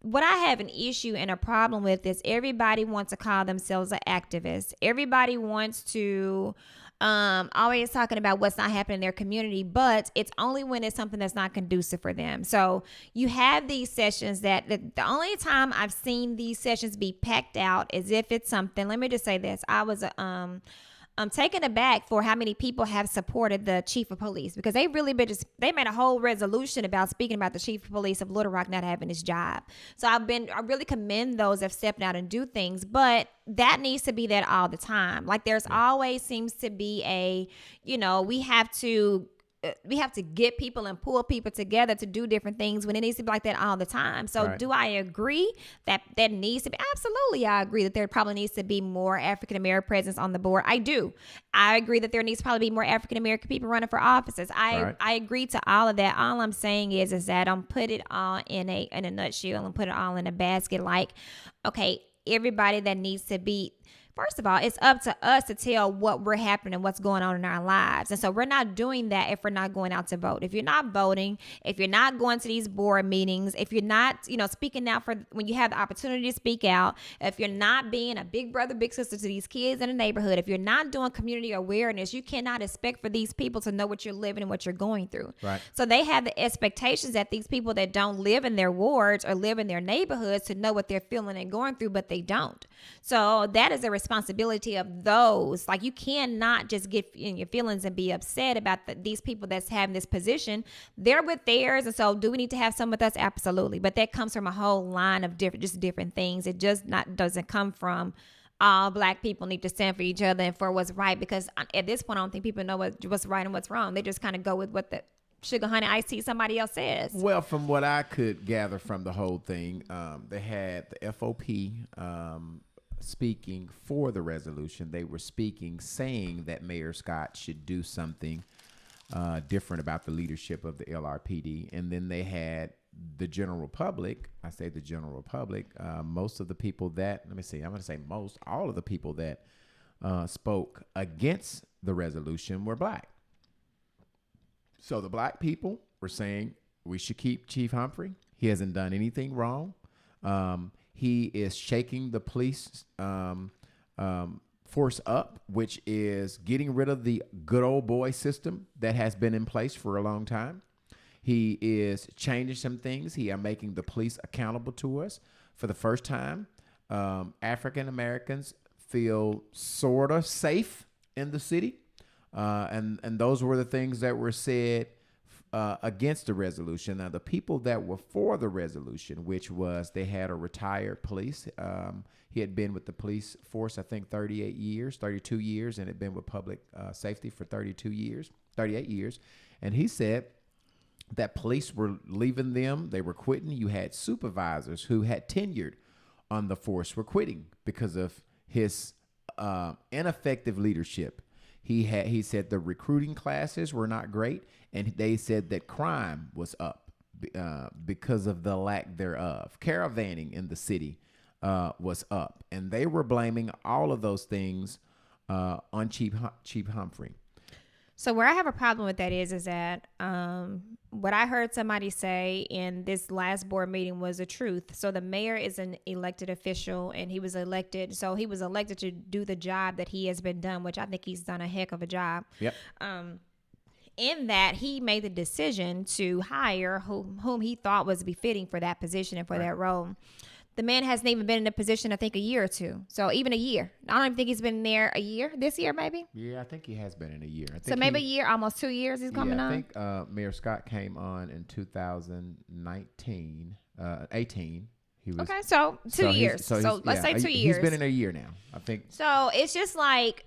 What I have an issue and a problem with is everybody wants to call themselves an activist. Everybody wants to always talking about what's not happening in their community, but it's only when it's something that's not conducive for them. So you have these sessions that the only time I've seen these sessions be packed out is if it's something. Let me just say this. I was I'm taken aback for how many people have supported the chief of police, because they really they made a whole resolution about speaking about the chief of police of Little Rock not having his job. So I really commend those that have stepped out and do things, but that needs to be that all the time. Like there's always seems to be we have to get people and pull people together to do different things when it needs to be like that all the time. So Do I agree that needs to be? Absolutely. I agree that there probably needs to be more African-American presence on the board. I do. I agree that there needs to probably be more African-American people running for offices. I agree to all of that. All I'm saying is that don't put it all in a nutshell and put it all in a basket. Like, okay, everybody that needs to be. First of all, it's up to us to tell what we're happening and what's going on in our lives. And so we're not doing that if we're not going out to vote. If you're not voting, if you're not going to these board meetings, if you're not, speaking out for when you have the opportunity to speak out, if you're not being a big brother, big sister to these kids in the neighborhood, if you're not doing community awareness, you cannot expect for these people to know what you're living and what you're going through. Right. So they have the expectations that these people that don't live in their wards or live in their neighborhoods to know what they're feeling and going through, but they don't. So that is a responsibility of those. Like, you cannot just get in your feelings and be upset about these people that's having this position. They're with theirs. And so do we need to have some with us? Absolutely. But that comes from a whole line of different things. It just doesn't come from all black people need to stand for each other and for what's right, because at this point, I don't think people know what's right and what's wrong. They just kind of go with what the sugar, honey, iced tea somebody else says. Well, from what I could gather from the whole thing, they had the FOP speaking for the resolution. They were saying that Mayor Scott should do something different about the leadership of the LRPD. And then they had the general public. I say the general public. Most of the people that, I'm going to say all of the people that spoke against the resolution were black. So the black people were saying we should keep Chief Humphrey. He hasn't done anything wrong. He is shaking the police force up, which is getting rid of the good old boy system that has been in place for a long time. He is changing some things. He are making the police accountable to us. For the first time, African Americans feel sort of safe in the city. And those were the things that were said against the resolution. Now, the people that were for the resolution, which was they had a retired police. He had been with the police force, I think, 32 years, and had been with public safety for 38 years. And he said that police were leaving them. They were quitting. You had supervisors who had tenured on the force were quitting because of his ineffective leadership. He said the recruiting classes were not great, and they said that crime was up because of the lack thereof. Caravanning in the city was up, and they were blaming all of those things on Chief Humphrey. So where I have a problem with that is that what I heard somebody say in this last board meeting was the truth. So the mayor is an elected official, and he was elected. So he was elected to do the job that he has been done, which I think he's done a heck of a job. Yep. In that he made the decision to hire whom he thought was befitting for that position and for that role. The man hasn't even been in a position, I think, a year or two. So even a year. I don't even think he's been there a year. This year, maybe? Yeah, I think he has been in a year. So maybe a year, almost 2 years he's coming on? I think Mayor Scott came on in 2018. He was, okay, so 2 years. So let's say 2 years. He's been in a year now, I think. So it's just like,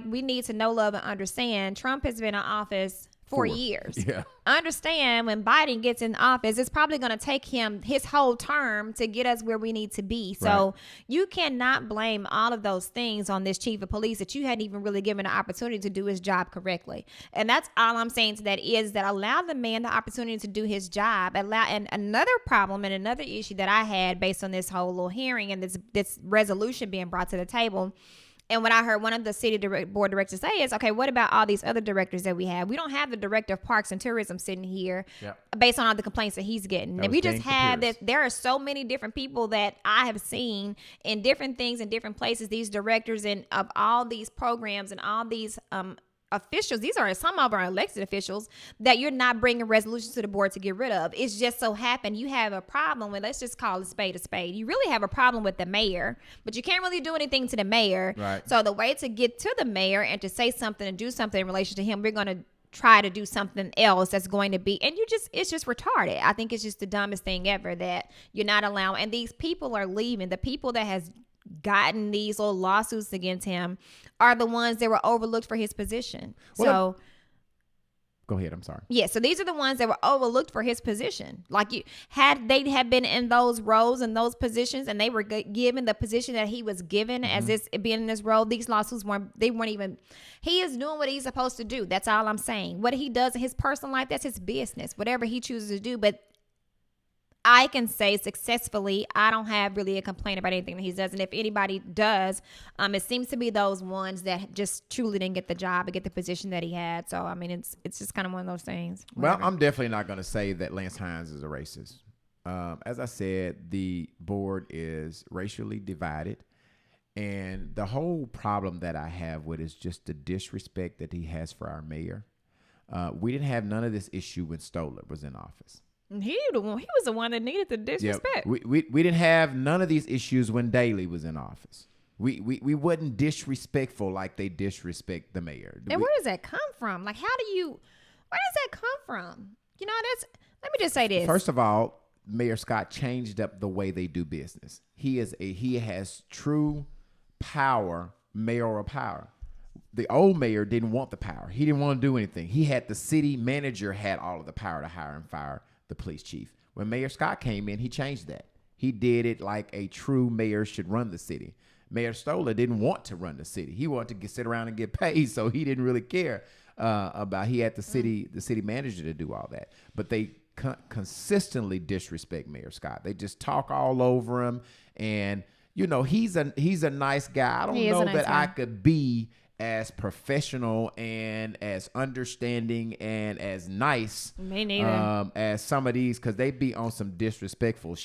we need to know, love, and understand. Trump has been in office 4 years. Yeah. Understand when Biden gets in office, it's probably going to take him his whole term to get us where we need to be. So you cannot blame all of those things on this chief of police that you hadn't even really given an opportunity to do his job correctly. And that's all I'm saying to that is that allow the man the opportunity to do his job. And another problem and another issue that I had based on this whole little hearing and this resolution being brought to the table. And what I heard one of the city board directors say is, okay, what about all these other directors that we have? We don't have the director of parks and tourism sitting here based on all the complaints that he's getting. And we just have that. There are so many different people that I have seen in different things in different places, these directors and of all these programs and all these officials. These are some of our elected officials that you're not bringing resolutions to the board to get rid of. It's just so happened you have a problem with, let's just call a spade a spade. You really have a problem with the mayor, but you can't really do anything to the mayor. Right. So the way to get to the mayor and to say something and do something in relation to him, we're going to try to do something else that's going to be, and it's just retarded. I think it's just the dumbest thing ever that you're not allowing, and these people are leaving. The people that has gotten these little lawsuits against him are the ones that were overlooked for his position. Well, go ahead. I'm sorry. Yeah. So these are the ones that were overlooked for his position. Like they had been in those roles and those positions, and they were given the position that he was given as this being in this role. These lawsuits weren't even. He is doing what he's supposed to do. That's all I'm saying. What he does in his personal life, that's his business. Whatever he chooses to do, but I can say successfully, I don't have really a complaint about anything that he does. And if anybody does, it seems to be those ones that just truly didn't get the job and get the position that he had. So, I mean, it's just kind of one of those things. Whatever. Well, I'm definitely not going to say that Lance Hines is a racist. As I said, the board is racially divided. And the whole problem that I have with is just the disrespect that he has for our mayor. We didn't have none of this issue when Stoller was in office. He was the one that needed the disrespect. Yeah, we didn't have none of these issues when Daley was in office. We wasn't disrespectful like they disrespect the mayor. And where does that come from? Like, where does that come from? You know, let me just say this. First of all, Mayor Scott changed up the way they do business. He has true power, mayoral power. The old mayor didn't want the power. He didn't want to do anything. He had the city manager had all of the power to hire and fire the police chief. When Mayor Scott came in, he changed that. He did it like a true mayor should run the city. Mayor Stoller didn't want to run the city. He wanted to sit around and get paid, so he didn't really care about. He had the city manager to do all that. But they consistently disrespect Mayor Scott. They just talk all over him, and you know he's a nice guy. I don't know that I could be as professional and as understanding and as nice. Me neither. As some of these, because they be on some disrespectful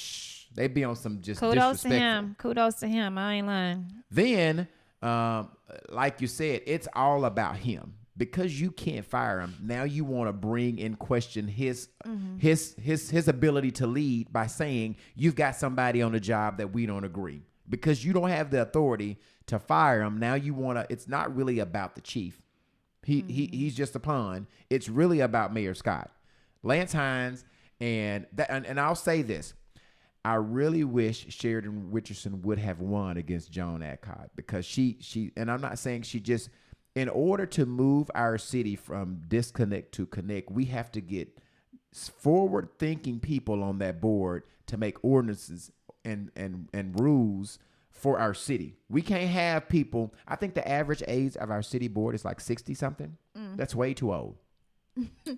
They be on some just Kudos disrespectful. to him. Kudos to him. I ain't lying. Then, like you said, it's all about him. Because you can't fire him, now you want to bring in question his ability to lead by saying you've got somebody on the job that we don't agree. Because you don't have the authority to fire him, now you want to. It's not really about the chief. He's just a pawn. It's really about Mayor Scott, Lance Hines, and I'll say this. I really wish Sheridan Richardson would have won against Joan Adcock, because she and I'm not saying she just. In order to move our city from disconnect to connect, we have to get forward-thinking people on that board to make ordinances and rules for our city. We can't have people. I think the average age of our city board is like 60-something. That's way too old.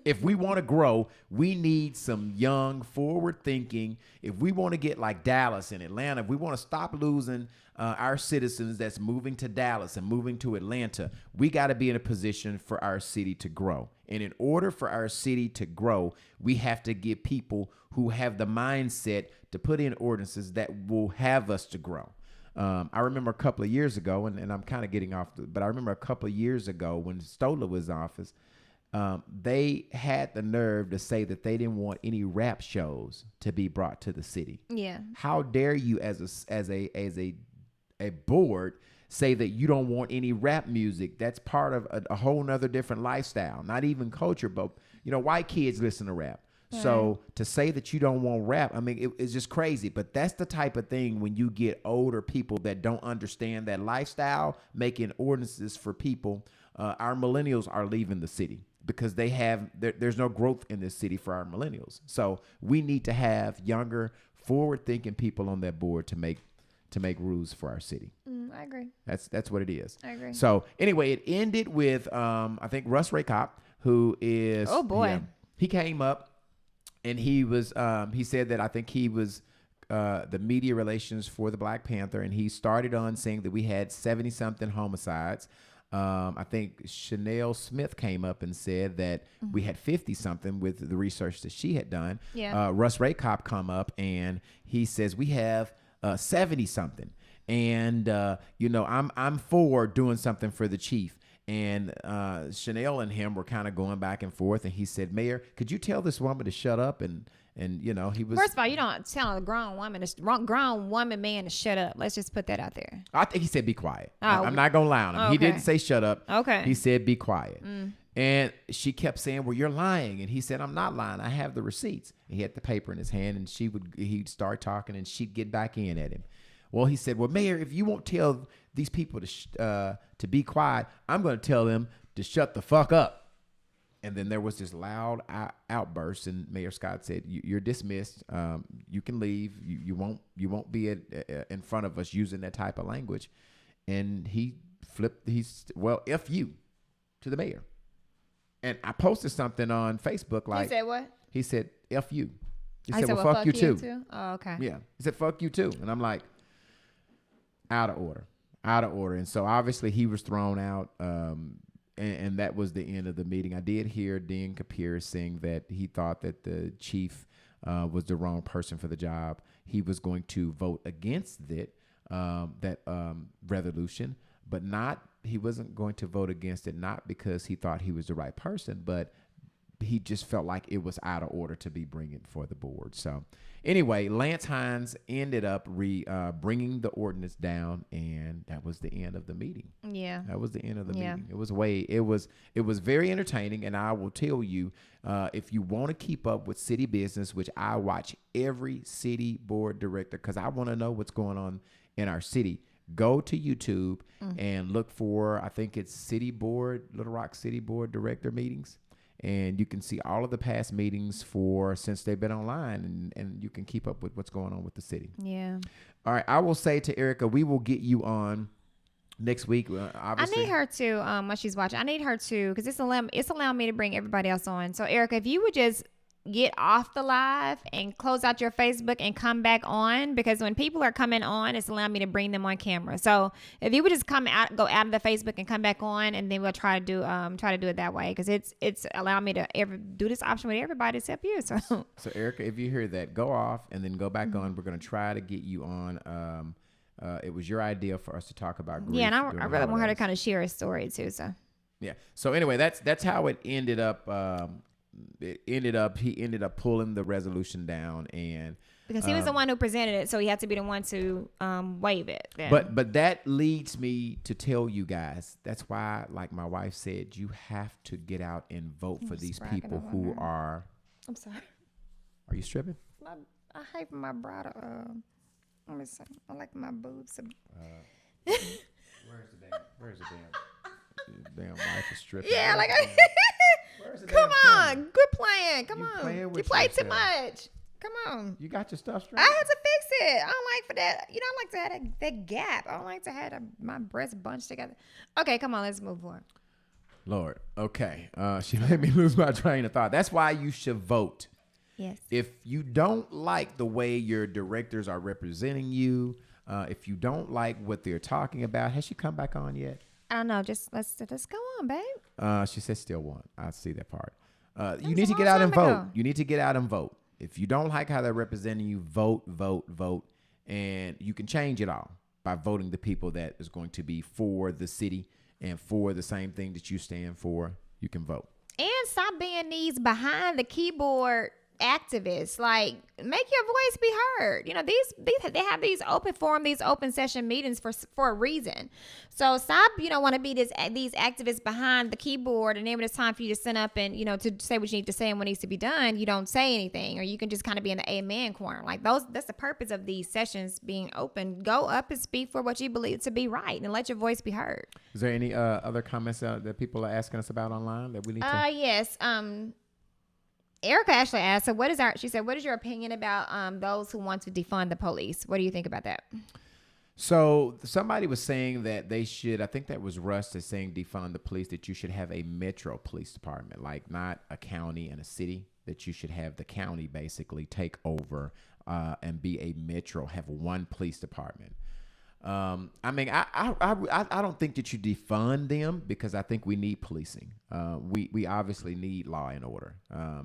If we want to grow, we need some young, forward-thinking. If we want to get like Dallas and Atlanta, if we want to stop losing our citizens that's moving to Dallas and moving to Atlanta, we got to be in a position for our city to grow. And in order for our city to grow, we have to get people who have the mindset to put in ordinances that will have us to grow. I remember a couple of years ago, and I'm kind of getting off, but I remember a couple of years ago when Stoller was in office, they had the nerve to say that they didn't want any rap shows to be brought to the city. Yeah. How dare you as a board say that you don't want any rap music? That's part of a whole nother different lifestyle, not even culture, but white kids listen to rap. Right. So to say that you don't want rap, I mean, it's just crazy. But that's the type of thing when you get older people that don't understand that lifestyle, making ordinances for people. Our millennials are leaving the city because there's no growth in this city for our millennials. So we need to have younger, forward-thinking people on that board to make rules for our city. I agree. That's what it is. I agree. So anyway, it ended with I think Russ Raycop, who is he came up and he was he said that I think he was the media relations for the Black Panther, and he started on saying that we had 70-something homicides. I think Chanel Smith came up and said that we had 50-something with the research that she had done. Yeah. Russ Raycop come up and he says we have 70-something, and I'm for doing something for the chief. And Chanel and him were kind of going back and forth, and he said, "Mayor, could you tell this woman to shut up?" And he was. First of all, you don't tell a grown woman man to shut up. Let's just put that out there. I think he said be quiet. Oh. I'm not gonna lie on him. Okay. He didn't say shut up. Okay. He said be quiet. And she kept saying, "Well, you're lying." And he said, "I'm not lying. I have the receipts." He had the paper in his hand, and he'd start talking, and she'd get back in at him. Well, he said, "Well, Mayor, if you won't tell these people to be quiet, I'm going to tell them to shut the fuck up." And then there was this loud outburst, and Mayor Scott said, "You're dismissed. You can leave. You won't be in front of us using that type of language." And he flipped. F you to the mayor. And I posted something on Facebook like, he said what? He said F you. He said, well, fuck you too. Oh, okay. Yeah. He said, fuck you too. And I'm like, out of order. And so obviously he was thrown out. And that was the end of the meeting. I did hear Dean Kapir saying that he thought that the chief was the wrong person for the job. He was going to vote against that resolution, but he wasn't going to vote against it, not because he thought he was the right person, but he just felt like it was out of order to be bringing for the board. So anyway, Lance Hines ended up bringing the ordinance down, and that was the end of the meeting. Yeah. That was the end of the meeting. It was very entertaining, and I will tell you, if you want to keep up with city business, which I watch every city board director because I want to know what's going on in our city, go to YouTube and look for, I think it's Little Rock City Board Director meetings. And you can see all of the past meetings since they've been online, and you can keep up with what's going on with the city. Yeah. All right. I will say to Erica, we will get you on next week. Obviously. I need her to, while she's watching, because it's allowing me to bring everybody else on. So Erica, if you would just get off the live and close out your Facebook and come back on, because when people are coming on, it's allowing me to bring them on camera. So if you would just go out of the Facebook and come back on, and then we'll try to do it that way, because it's allowing me to do this option with everybody except you. So Erica, if you hear that, go off and then go back on. We're going to try to get you on. It was your idea for us to talk about grief. Yeah, and I really want her to kind of share a story too. So yeah. So anyway, that's how it ended up. He ended up pulling the resolution down, and because he was the one who presented it, so he had to be the one to waive it. Then. But that leads me to tell you guys, that's why, like my wife said, you have to get out and vote for these people who are. I'm sorry. Are you stripping? I hate my bridal. Let me see. I like my boobs. Where's the damn wife is stripping? Yeah, like come on, good playing. Come on, you play too much. Come on. You got your stuff straight. I had to fix it. I don't like for that. You know, I like to have that gap. I don't like to have my breasts bunched together. Okay, come on, let's move on. Lord, okay. She made me lose my train of thought. That's why you should vote. Yes. If you don't like the way your directors are representing you, if you don't like what they're talking about, has she come back on yet? I don't know. Just let's go on, babe. She said still one. I see that part. You need to get out and vote. You need to get out and vote. If you don't like how they're representing you, vote. And you can change it all by voting the people that is going to be for the city and for the same thing that you stand for. You can vote. And stop being these behind the keyboard activists. Like, make your voice be heard. You know, they have these open forum, these open session meetings for a reason. So stop, want to be these activists behind the keyboard, and then when it's time for you to stand up and, to say what you need to say and what needs to be done, you don't say anything, or you can just kind of be in the amen corner. Like that's the purpose of these sessions being open. Go up and speak for what you believe to be right, and let your voice be heard. Is there any other comments that people are asking us about online that we need to? Yes. Erica actually asked, she said, what is your opinion about those who want to defund the police? What do you think about that? So somebody was saying that they should, I think that was Russ that's saying defund the police, that you should have a metro police department, like not a county and a city, that you should have the county basically take over and be a metro, have one police department. I mean, I don't think that you defund them, because I think we need policing. We obviously need law and order.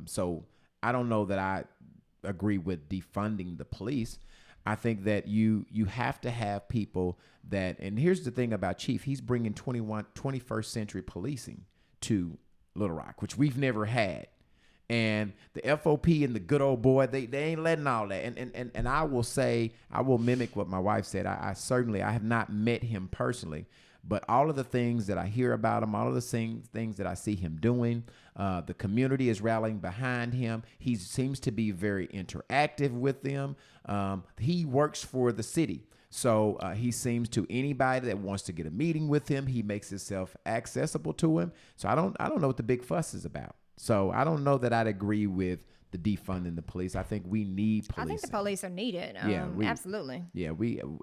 So I don't know that I agree with defunding the police. I think that you have to have people that, and here's the thing about Chief, he's bringing 21st century policing to Little Rock, which we've never had. And the FOP and the good old boy, they ain't letting all that. And I will say, I will mimic what my wife said. I have not met him personally, but all of the things that I hear about him, all of the things that I see him doing, the community is rallying behind him. He seems to be very interactive with them. He works for the city. So he seems to anybody that wants to get a meeting with him, he makes himself accessible to him. So I don't know what the big fuss is about. So I don't know that I'd agree with the defunding the police. I think we need policing. I think the police are needed. Absolutely. Yeah,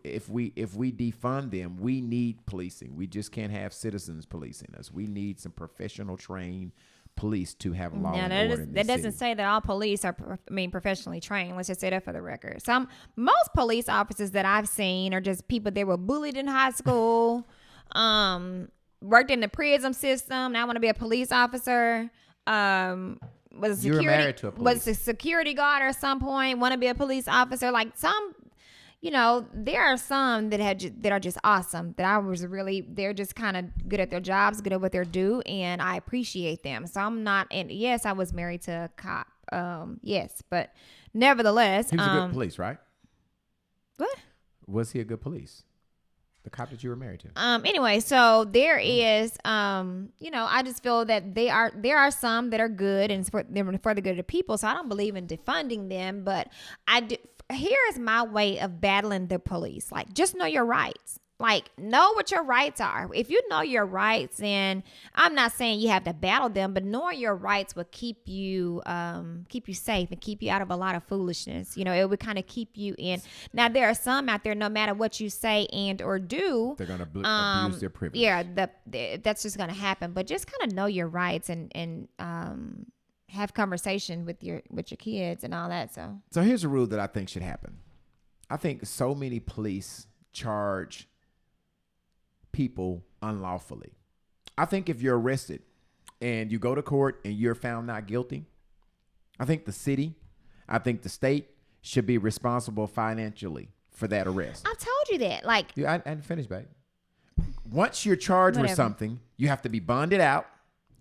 if we defund them, we need policing. We just can't have citizens policing us. We need some professional trained police to have law and order in this that doesn't city. say that all police are professionally trained. Let's just say that for the record. Most police officers that I've seen are just people that were bullied in high school, worked in the prison system. Now I want to be a police officer. Was a security guard at some point, want to be a police officer. Like some, there are some that are just awesome, they're just kind of good at their jobs, good at what they do, and I appreciate them. So I'm not, and yes, I was married to a cop. Yes, but nevertheless. He was a good police, right? What? Was he a good police? The cop that you were married to. Anyway, so there is, I just feel that there are some that are good and for the good of the people. So I don't believe in defunding them, but I do. Here is my way of battling the police. Like, just know your rights. Like, know what your rights are. If you know your rights, then I'm not saying you have to battle them, but knowing your rights will keep you safe and keep you out of a lot of foolishness. It would kind of keep you in. Now, there are some out there, no matter what you say and or do, they're going to abuse their privilege. Yeah, that's just going to happen. But just kind of know your rights and have conversation with your kids and all that. So here's a rule that I think should happen. I think so many police charge people unlawfully. I think if you're arrested and you go to court and you're found not guilty, I think the city, I think the state should be responsible financially for that arrest. I've told you that. Like, I didn't finish, babe. Once you're charged with something, you have to be bonded out,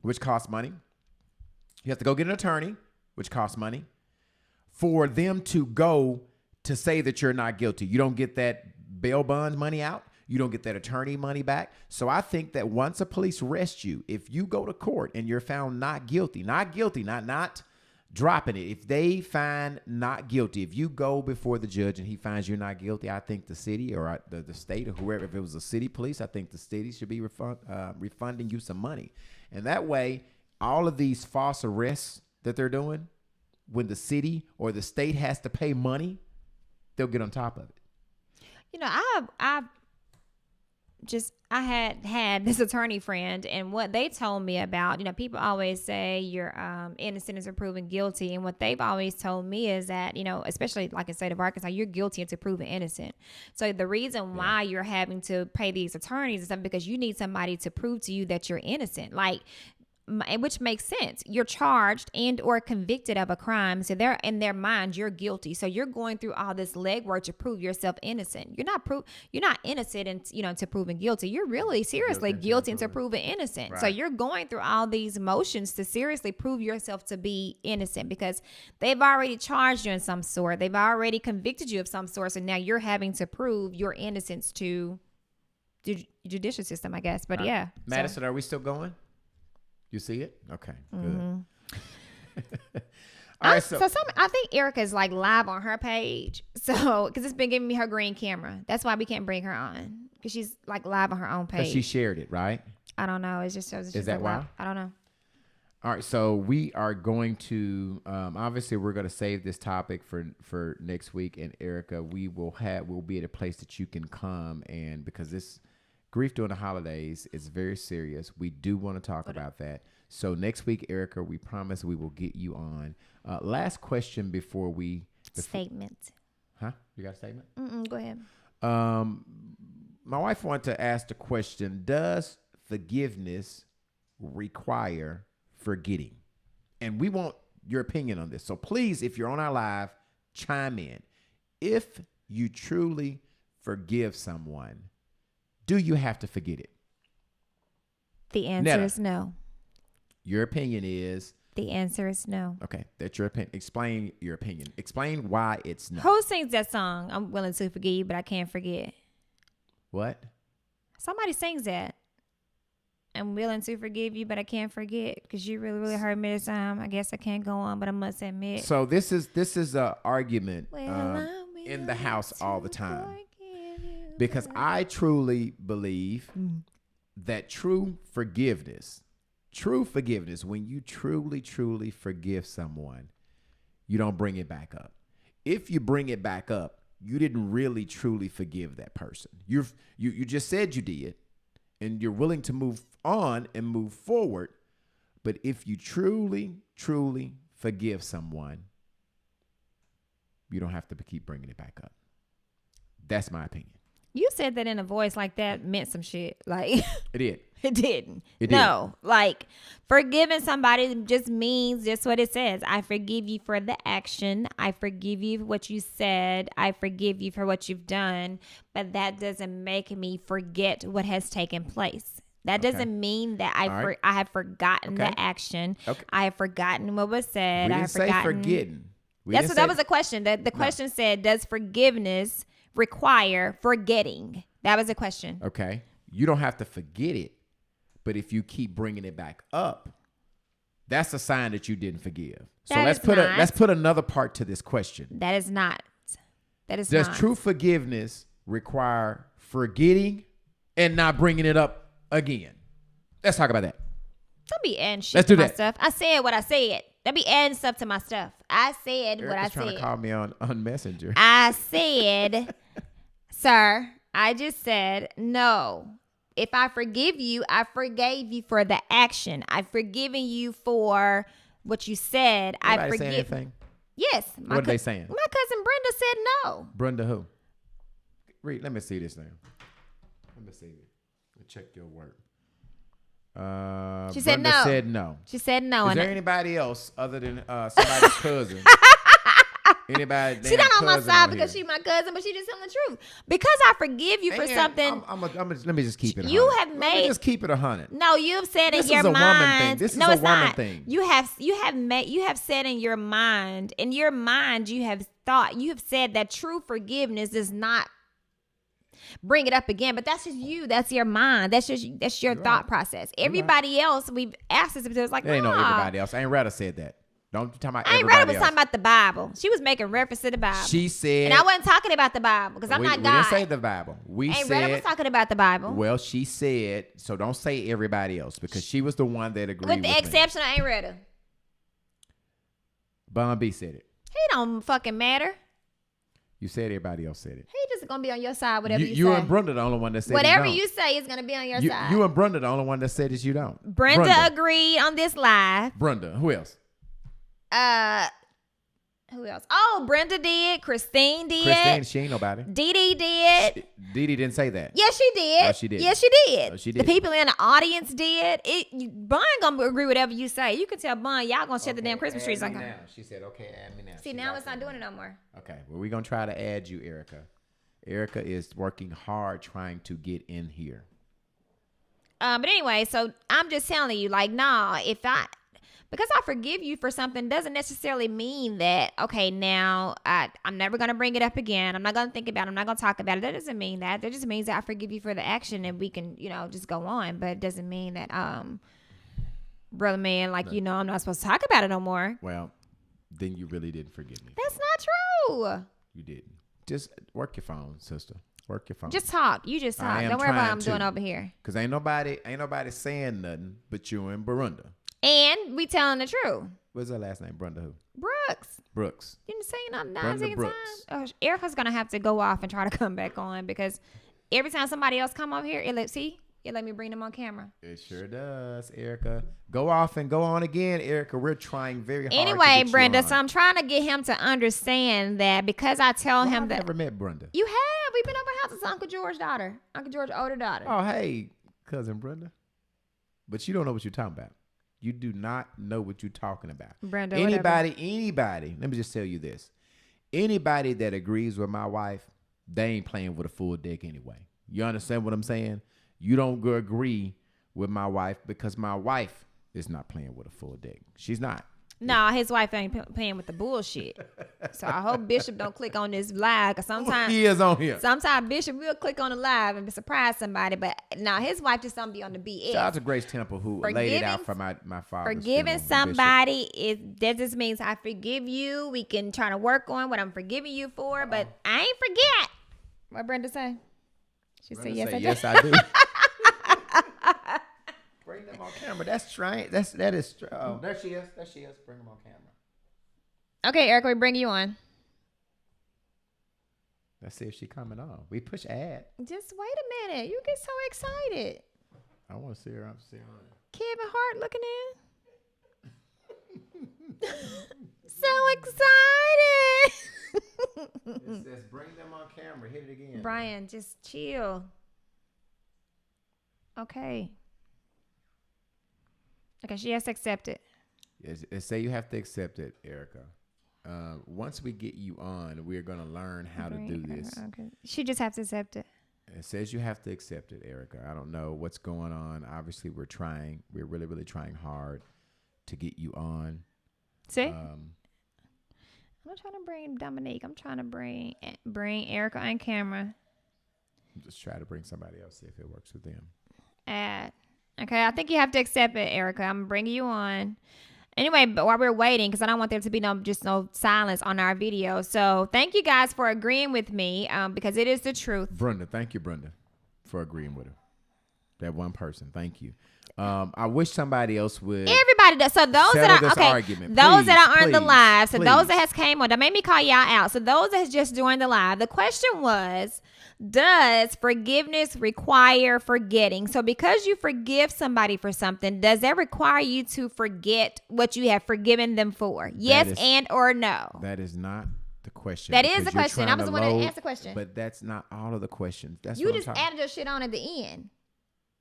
which costs money. You have to go get an attorney, which costs money, for them to go to say that you're not guilty. You don't get that bail bond money out. You don't get that attorney money back. So I think that once a police arrest you, if you go to court and you're found not guilty, not dropping it. If they find not guilty, if you go before the judge and he finds you're not guilty, I think the city or the state or whoever, if it was a city police, I think the city should be refunding you some money. And that way, all of these false arrests that they're doing, when the city or the state has to pay money, they'll get on top of it. You know, I had this attorney friend, and what they told me about, you know, people always say you're innocent until proven guilty, and what they've always told me is that, you know, especially like in the state of Arkansas, you're guilty until proven innocent. So the reason why you're having to pay these attorneys is because you need somebody to prove to you that you're innocent. Like, which makes sense. You're charged and or convicted of a crime. So they're in their mind, you're guilty. So you're going through all this legwork to prove yourself innocent. You're not innocent and, you know, to proven guilty. You're really seriously guilty until proven innocent. Right. So you're going through all these motions to seriously prove yourself to be innocent because they've already charged you in some sort. They've already convicted you of some sort. So now you're having to prove your innocence to the judicial system, I guess. But yeah. Madison, are we still going? You see it? Okay, good. All right, I think Erica's like live on her page. So, because it's been giving me her green camera. That's why we can't bring her on. Because she's like live on her own page. But she shared it, right? I don't know. It just shows. Is that why? I don't know. All right, so we are going to, obviously we're going to save this topic for next week. And Erica, we'll be at a place that you can come, and because this grief during the holidays is very serious. We do want to talk about that. So next week, Erica, we promise we will get you on. Last question before statement. Huh? You got a statement? Go ahead. My wife wanted to ask the question, does forgiveness require forgetting? And we want your opinion on this. So please, if you're on our live, chime in. If you truly forgive someone, do you have to forget it? The answer is no. Your opinion is? The answer is no. Okay, that's your opinion. Explain your opinion. Explain why it's no. Who sings that song? I'm willing to forgive, but I can't forget. What? Somebody sings that. I'm willing to forgive you, but I can't forget because you really, really hurt me this time. I guess I can't go on, but I must admit. So this is an argument in the house all the time. Because I truly believe that true forgiveness, when you truly, truly forgive someone, you don't bring it back up. If you bring it back up, you didn't really, truly forgive that person. You just said you did, and you're willing to move on and move forward. But if you truly, truly forgive someone, you don't have to keep bringing it back up. That's my opinion. You said that in a voice like that meant some shit. Like it did. It didn't. It no, did. Like forgiving somebody just means just what it says. I forgive you for the action. I forgive you for what you said. I forgive you for what you've done. But that doesn't make me forget what has taken place. That doesn't mean that I have forgotten the action. Okay. I have forgotten what was said. We didn't say forgetting. That was the question. The question said, does forgiveness require forgetting? That was a question. Okay. You don't have to forget it, but if you keep bringing it back up, that's a sign that you didn't forgive. So let's put another part to this question. That is not. Does true forgiveness require forgetting and not bringing it up again? Let's talk about that. Don't be adding shit to my stuff. I said what I said. Don't be adding stuff to my stuff. I said what I said. Trying to call me on Messenger. I said, sir, I just said, no. If I forgive you, I forgave you for the action. I've forgiven you for what you said. Anybody I forgive. saying anything? Yes. What are they saying? My cousin Brenda said no. Brenda who? Read. Let me see this thing. Let me see it. Check your work. She Brenda said no. She said no. Is there anybody else other than somebody's cousin? Anybody? She not on my side because she's my cousin, but she just telling the truth. Because I forgive you for something. Let me just keep it. You have made. Let me just keep it 100. No, you've said in your mind. This is a woman thing. This is a woman thing. You have said in your mind. In your mind, you have said that true forgiveness does not bring it up again, but that's just you. That's your mind. That's your thought process. Everybody else, we've asked this, but it's like, there ain't no everybody else. I ain't rather said that. Don't talk about everybody else. I ain't rather talking about the Bible. She was making reference to the Bible. She said, and I wasn't talking about the Bible because I'm not God. We didn't say the Bible. We ain't said was talking about the Bible. Well, she said, so don't say everybody else because she was the one that agreed with the exception of Ain't Ready. Bun B said it. He don't fucking matter. You said everybody else said it. He just gonna be on your side, whatever you say. You and Brenda the only one that said whatever you don't. you say is gonna be on your side. You and Brenda the only one that said that you don't. Brenda agreed on this live. Brenda, who else? Who else? Oh, Brenda did. Christine did. Christine, she ain't nobody. Dee Dee did. Dee Dee didn't say that. Yes, she did. No, she did. Yes, she did. No, she did. The people in the audience did. Bun gonna agree with whatever you say. You can tell Bun, y'all gonna shut the damn Christmas trees on. Now. She said, okay, add me now. See, now it's not doing it no more. Okay, well, we're gonna try to add you, Erica. Erica is working hard trying to get in here. But anyway, so I'm just telling you, like, because I forgive you for something doesn't necessarily mean that, okay, now I'm never going to bring it up again. I'm not going to think about it. I'm not going to talk about it. That doesn't mean that. That just means that I forgive you for the action and we can, just go on. But it doesn't mean that, brother man, like, I'm not supposed to talk about it no more. Well, then you really didn't forgive me. That's not true. You didn't. Just work your phone, sister. Work your phone. Just talk. You just talk. Don't worry about what I'm doing over here. Because ain't nobody saying nothing but you and Brenda. And we telling the truth. What's her last name? Brenda who? Brooks. You didn't say nothing. Brenda Brooks. Erica's going to have to go off and try to come back on because every time somebody else come over here, it let me bring them on camera. It sure does, Erica. Go off and go on again, Erica. We're trying very hard anyway, to get Brenda, you on. so I'm trying to get him to understand that because I tell him I've that. never met Brenda. You have. We've been over house. It's Uncle George's daughter. Uncle George's older daughter. Oh, hey, cousin Brenda. But you don't know what you're talking about. You do not know what you're talking about. Brenda, anybody, let me just tell you this. Anybody that agrees with my wife, they ain't playing with a full deck anyway. You understand what I'm saying? You don't agree with my wife because my wife is not playing with a full deck. She's not. No, his wife ain't playing with the bullshit. So I hope Bishop don't click on this live because sometimes he is on here. Sometimes Bishop will click on the live and surprise somebody, but now his wife just don't be on the BS. Shout out to Grace Temple who laid it out for my father. Forgiving somebody that just means I forgive you. We can try to work on what I'm forgiving you for, but I ain't forget. What Brenda say? She said yes. Yes, I do. Bring them on camera. That's right. That is true. Oh, there she is. Bring them on camera. Okay, Erica, we bring you on. Let's see if she coming on. We push ad. Just wait a minute. You get so excited. I want to see her. I'm seeing her. Kevin Hart looking in. So excited. It says bring them on camera. Hit it again. Brian, just chill. Okay. Okay, she has to accept it. Yes, it say you have to accept it, Erica. Once we get you on, we're going to learn how to do this. Okay. She just has to accept it. It says you have to accept it, Erica. I don't know what's going on. Obviously, we're trying. We're really, really trying hard to get you on. See? I'm not trying to bring Dominique. I'm trying to bring Erica on camera. Just try to bring somebody else, see if it works with them. Okay, I think you have to accept it, Erica. I'm bringing you on. Anyway, but while we're waiting, because I don't want there to be no silence on our video. So thank you guys for agreeing with me because it is the truth. Brenda, thank you, Brenda, for agreeing with her. That one person. Thank you. I wish somebody else would. Everybody does. So those that are argument. Those that are on the live. So those that has came on, don't make me call y'all out. So those that has just joined the live. The question was, Does forgiveness require forgetting? So because you forgive somebody for something, does that require you to forget what you have forgiven them for? Yes and or no? That is not the question. That is the question. I was the one that asked the question. But that's not all of the questions. That's you what just I'm talking. added your shit on at the end.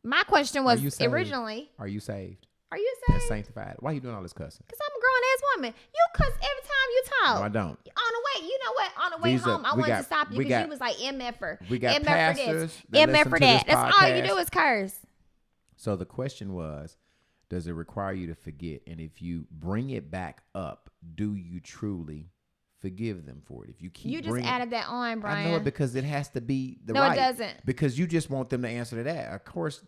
My question was originally, are you saved? Are you saved? And sanctified. Why are you doing all this cussing? Because I'm a grown-ass woman. You cuss every time you talk. No, I don't. On the way, you know what? On the way home, I wanted to stop you because you was like, MF-er. We got MF pastors for this. MF for that. That's all you do is curse. So the question was, does it require you to forget? And if you bring it back up, do you truly forgive them for it? If you keep, you just added that on, Brian. I know it because it has to be the right. No, it doesn't. Because you just want them to answer to that. Of course,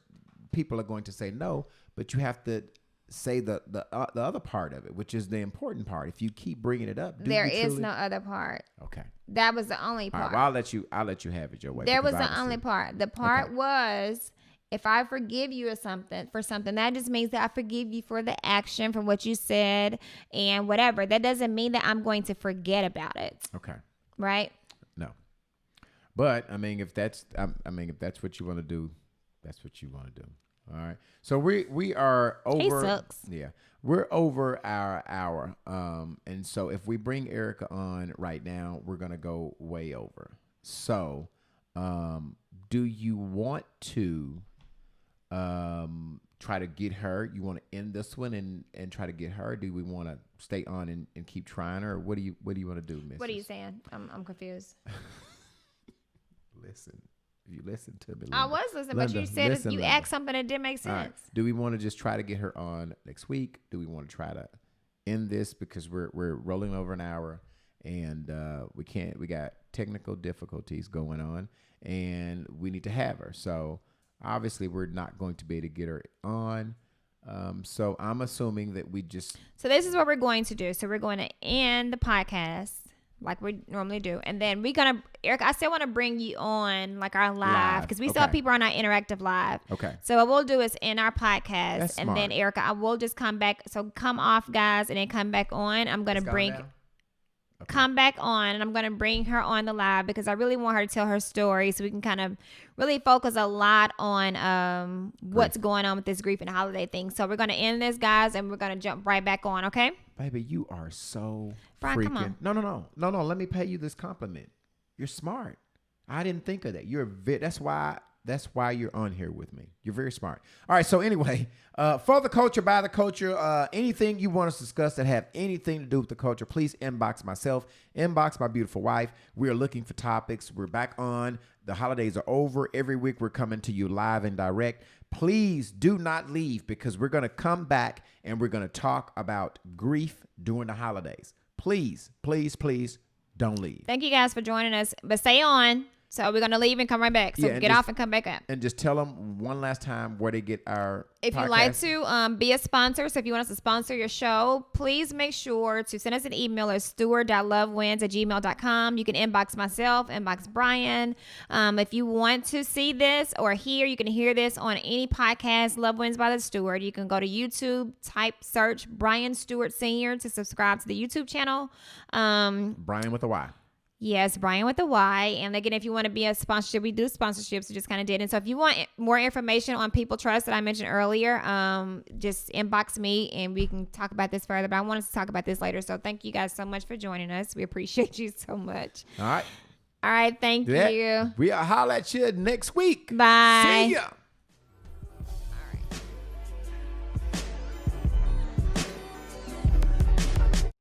people are going to say no, but you have to say the other part of it, which is the important part. If you keep bringing it up, there is no other part. Okay, that was the only part. All right, well, I'll let you have it your way. There was the only part. The part was, if I forgive you for something, that just means that I forgive you for the action, for what you said and whatever. That doesn't mean that I'm going to forget about it. Okay. Right? No. But I mean, if that's what you want to do, that's what you want to do. All right. So we are over. He sucks. Yeah. We're over our hour. And so if we bring Erica on right now, we're going to go way over. So, do you want to try to get her? You want to end this one and try to get her? Do we want to stay on and keep trying her? Or what do you want to do, Mrs.? What are you saying? I'm confused. Listen. You listen to me, Linda. I was listening, but you said you asked something that didn't make sense. Right. Do we want to just try to get her on next week? Do we want to try to end this because we're rolling over an hour and we got technical difficulties going on and we need to have her. So obviously we're not going to be able to get her on. So I'm assuming that we just. So this is what we're going to do. So we're going to end the podcast like we normally do. And then Eric, I still want to bring you on like our live because we still have people on our interactive live. Okay. So what we'll do is end our podcast. That's and smart. then Erica, I will just come back. So come off, guys, and then come back on. I'm going to come back on and I'm going to bring her on the live because I really want her to tell her story so we can kind of really focus a lot on what's going on with this grief and holiday thing. So we're going to end this, guys, and we're going to jump right back on, okay? Baby, you are so Brian, freaking. Come on. No. Let me pay you this compliment. You're smart. I didn't think of that. That's why you're on here with me. You're very smart. All right. So anyway, for the culture, by the culture, anything you want us to discuss that have anything to do with the culture, please inbox myself, inbox my beautiful wife. We are looking for topics. We're back on. The holidays are over. Every week we're coming to you live and direct. Please do not leave because we're going to come back and we're going to talk about grief during the holidays. Please, please, please don't leave. Thank you guys for joining us, but stay on. So we're going to leave and come right back. So get off and come back up. And just tell them one last time where they get our If podcast. you'd like to be a sponsor, so if you want us to sponsor your show, please make sure to send us an email at stewart.lovewins@gmail.com. You can inbox myself, inbox Brian. If you want to see this or hear, you can hear this on any podcast, Love Wins by the Stewart. You can go to YouTube, search Brian Stewart Sr. to subscribe to the YouTube channel. Brian with a Y. Yes, Brian with the Y. And again, if you want to be a sponsorship, we do sponsorships. We just kind of did. And so if you want more information on People Trust that I mentioned earlier, just inbox me and we can talk about this further. But I want us to talk about this later. So thank you guys so much for joining us. We appreciate you so much. All right. All right. Thank you. We'll holler at you next week. Bye. See ya.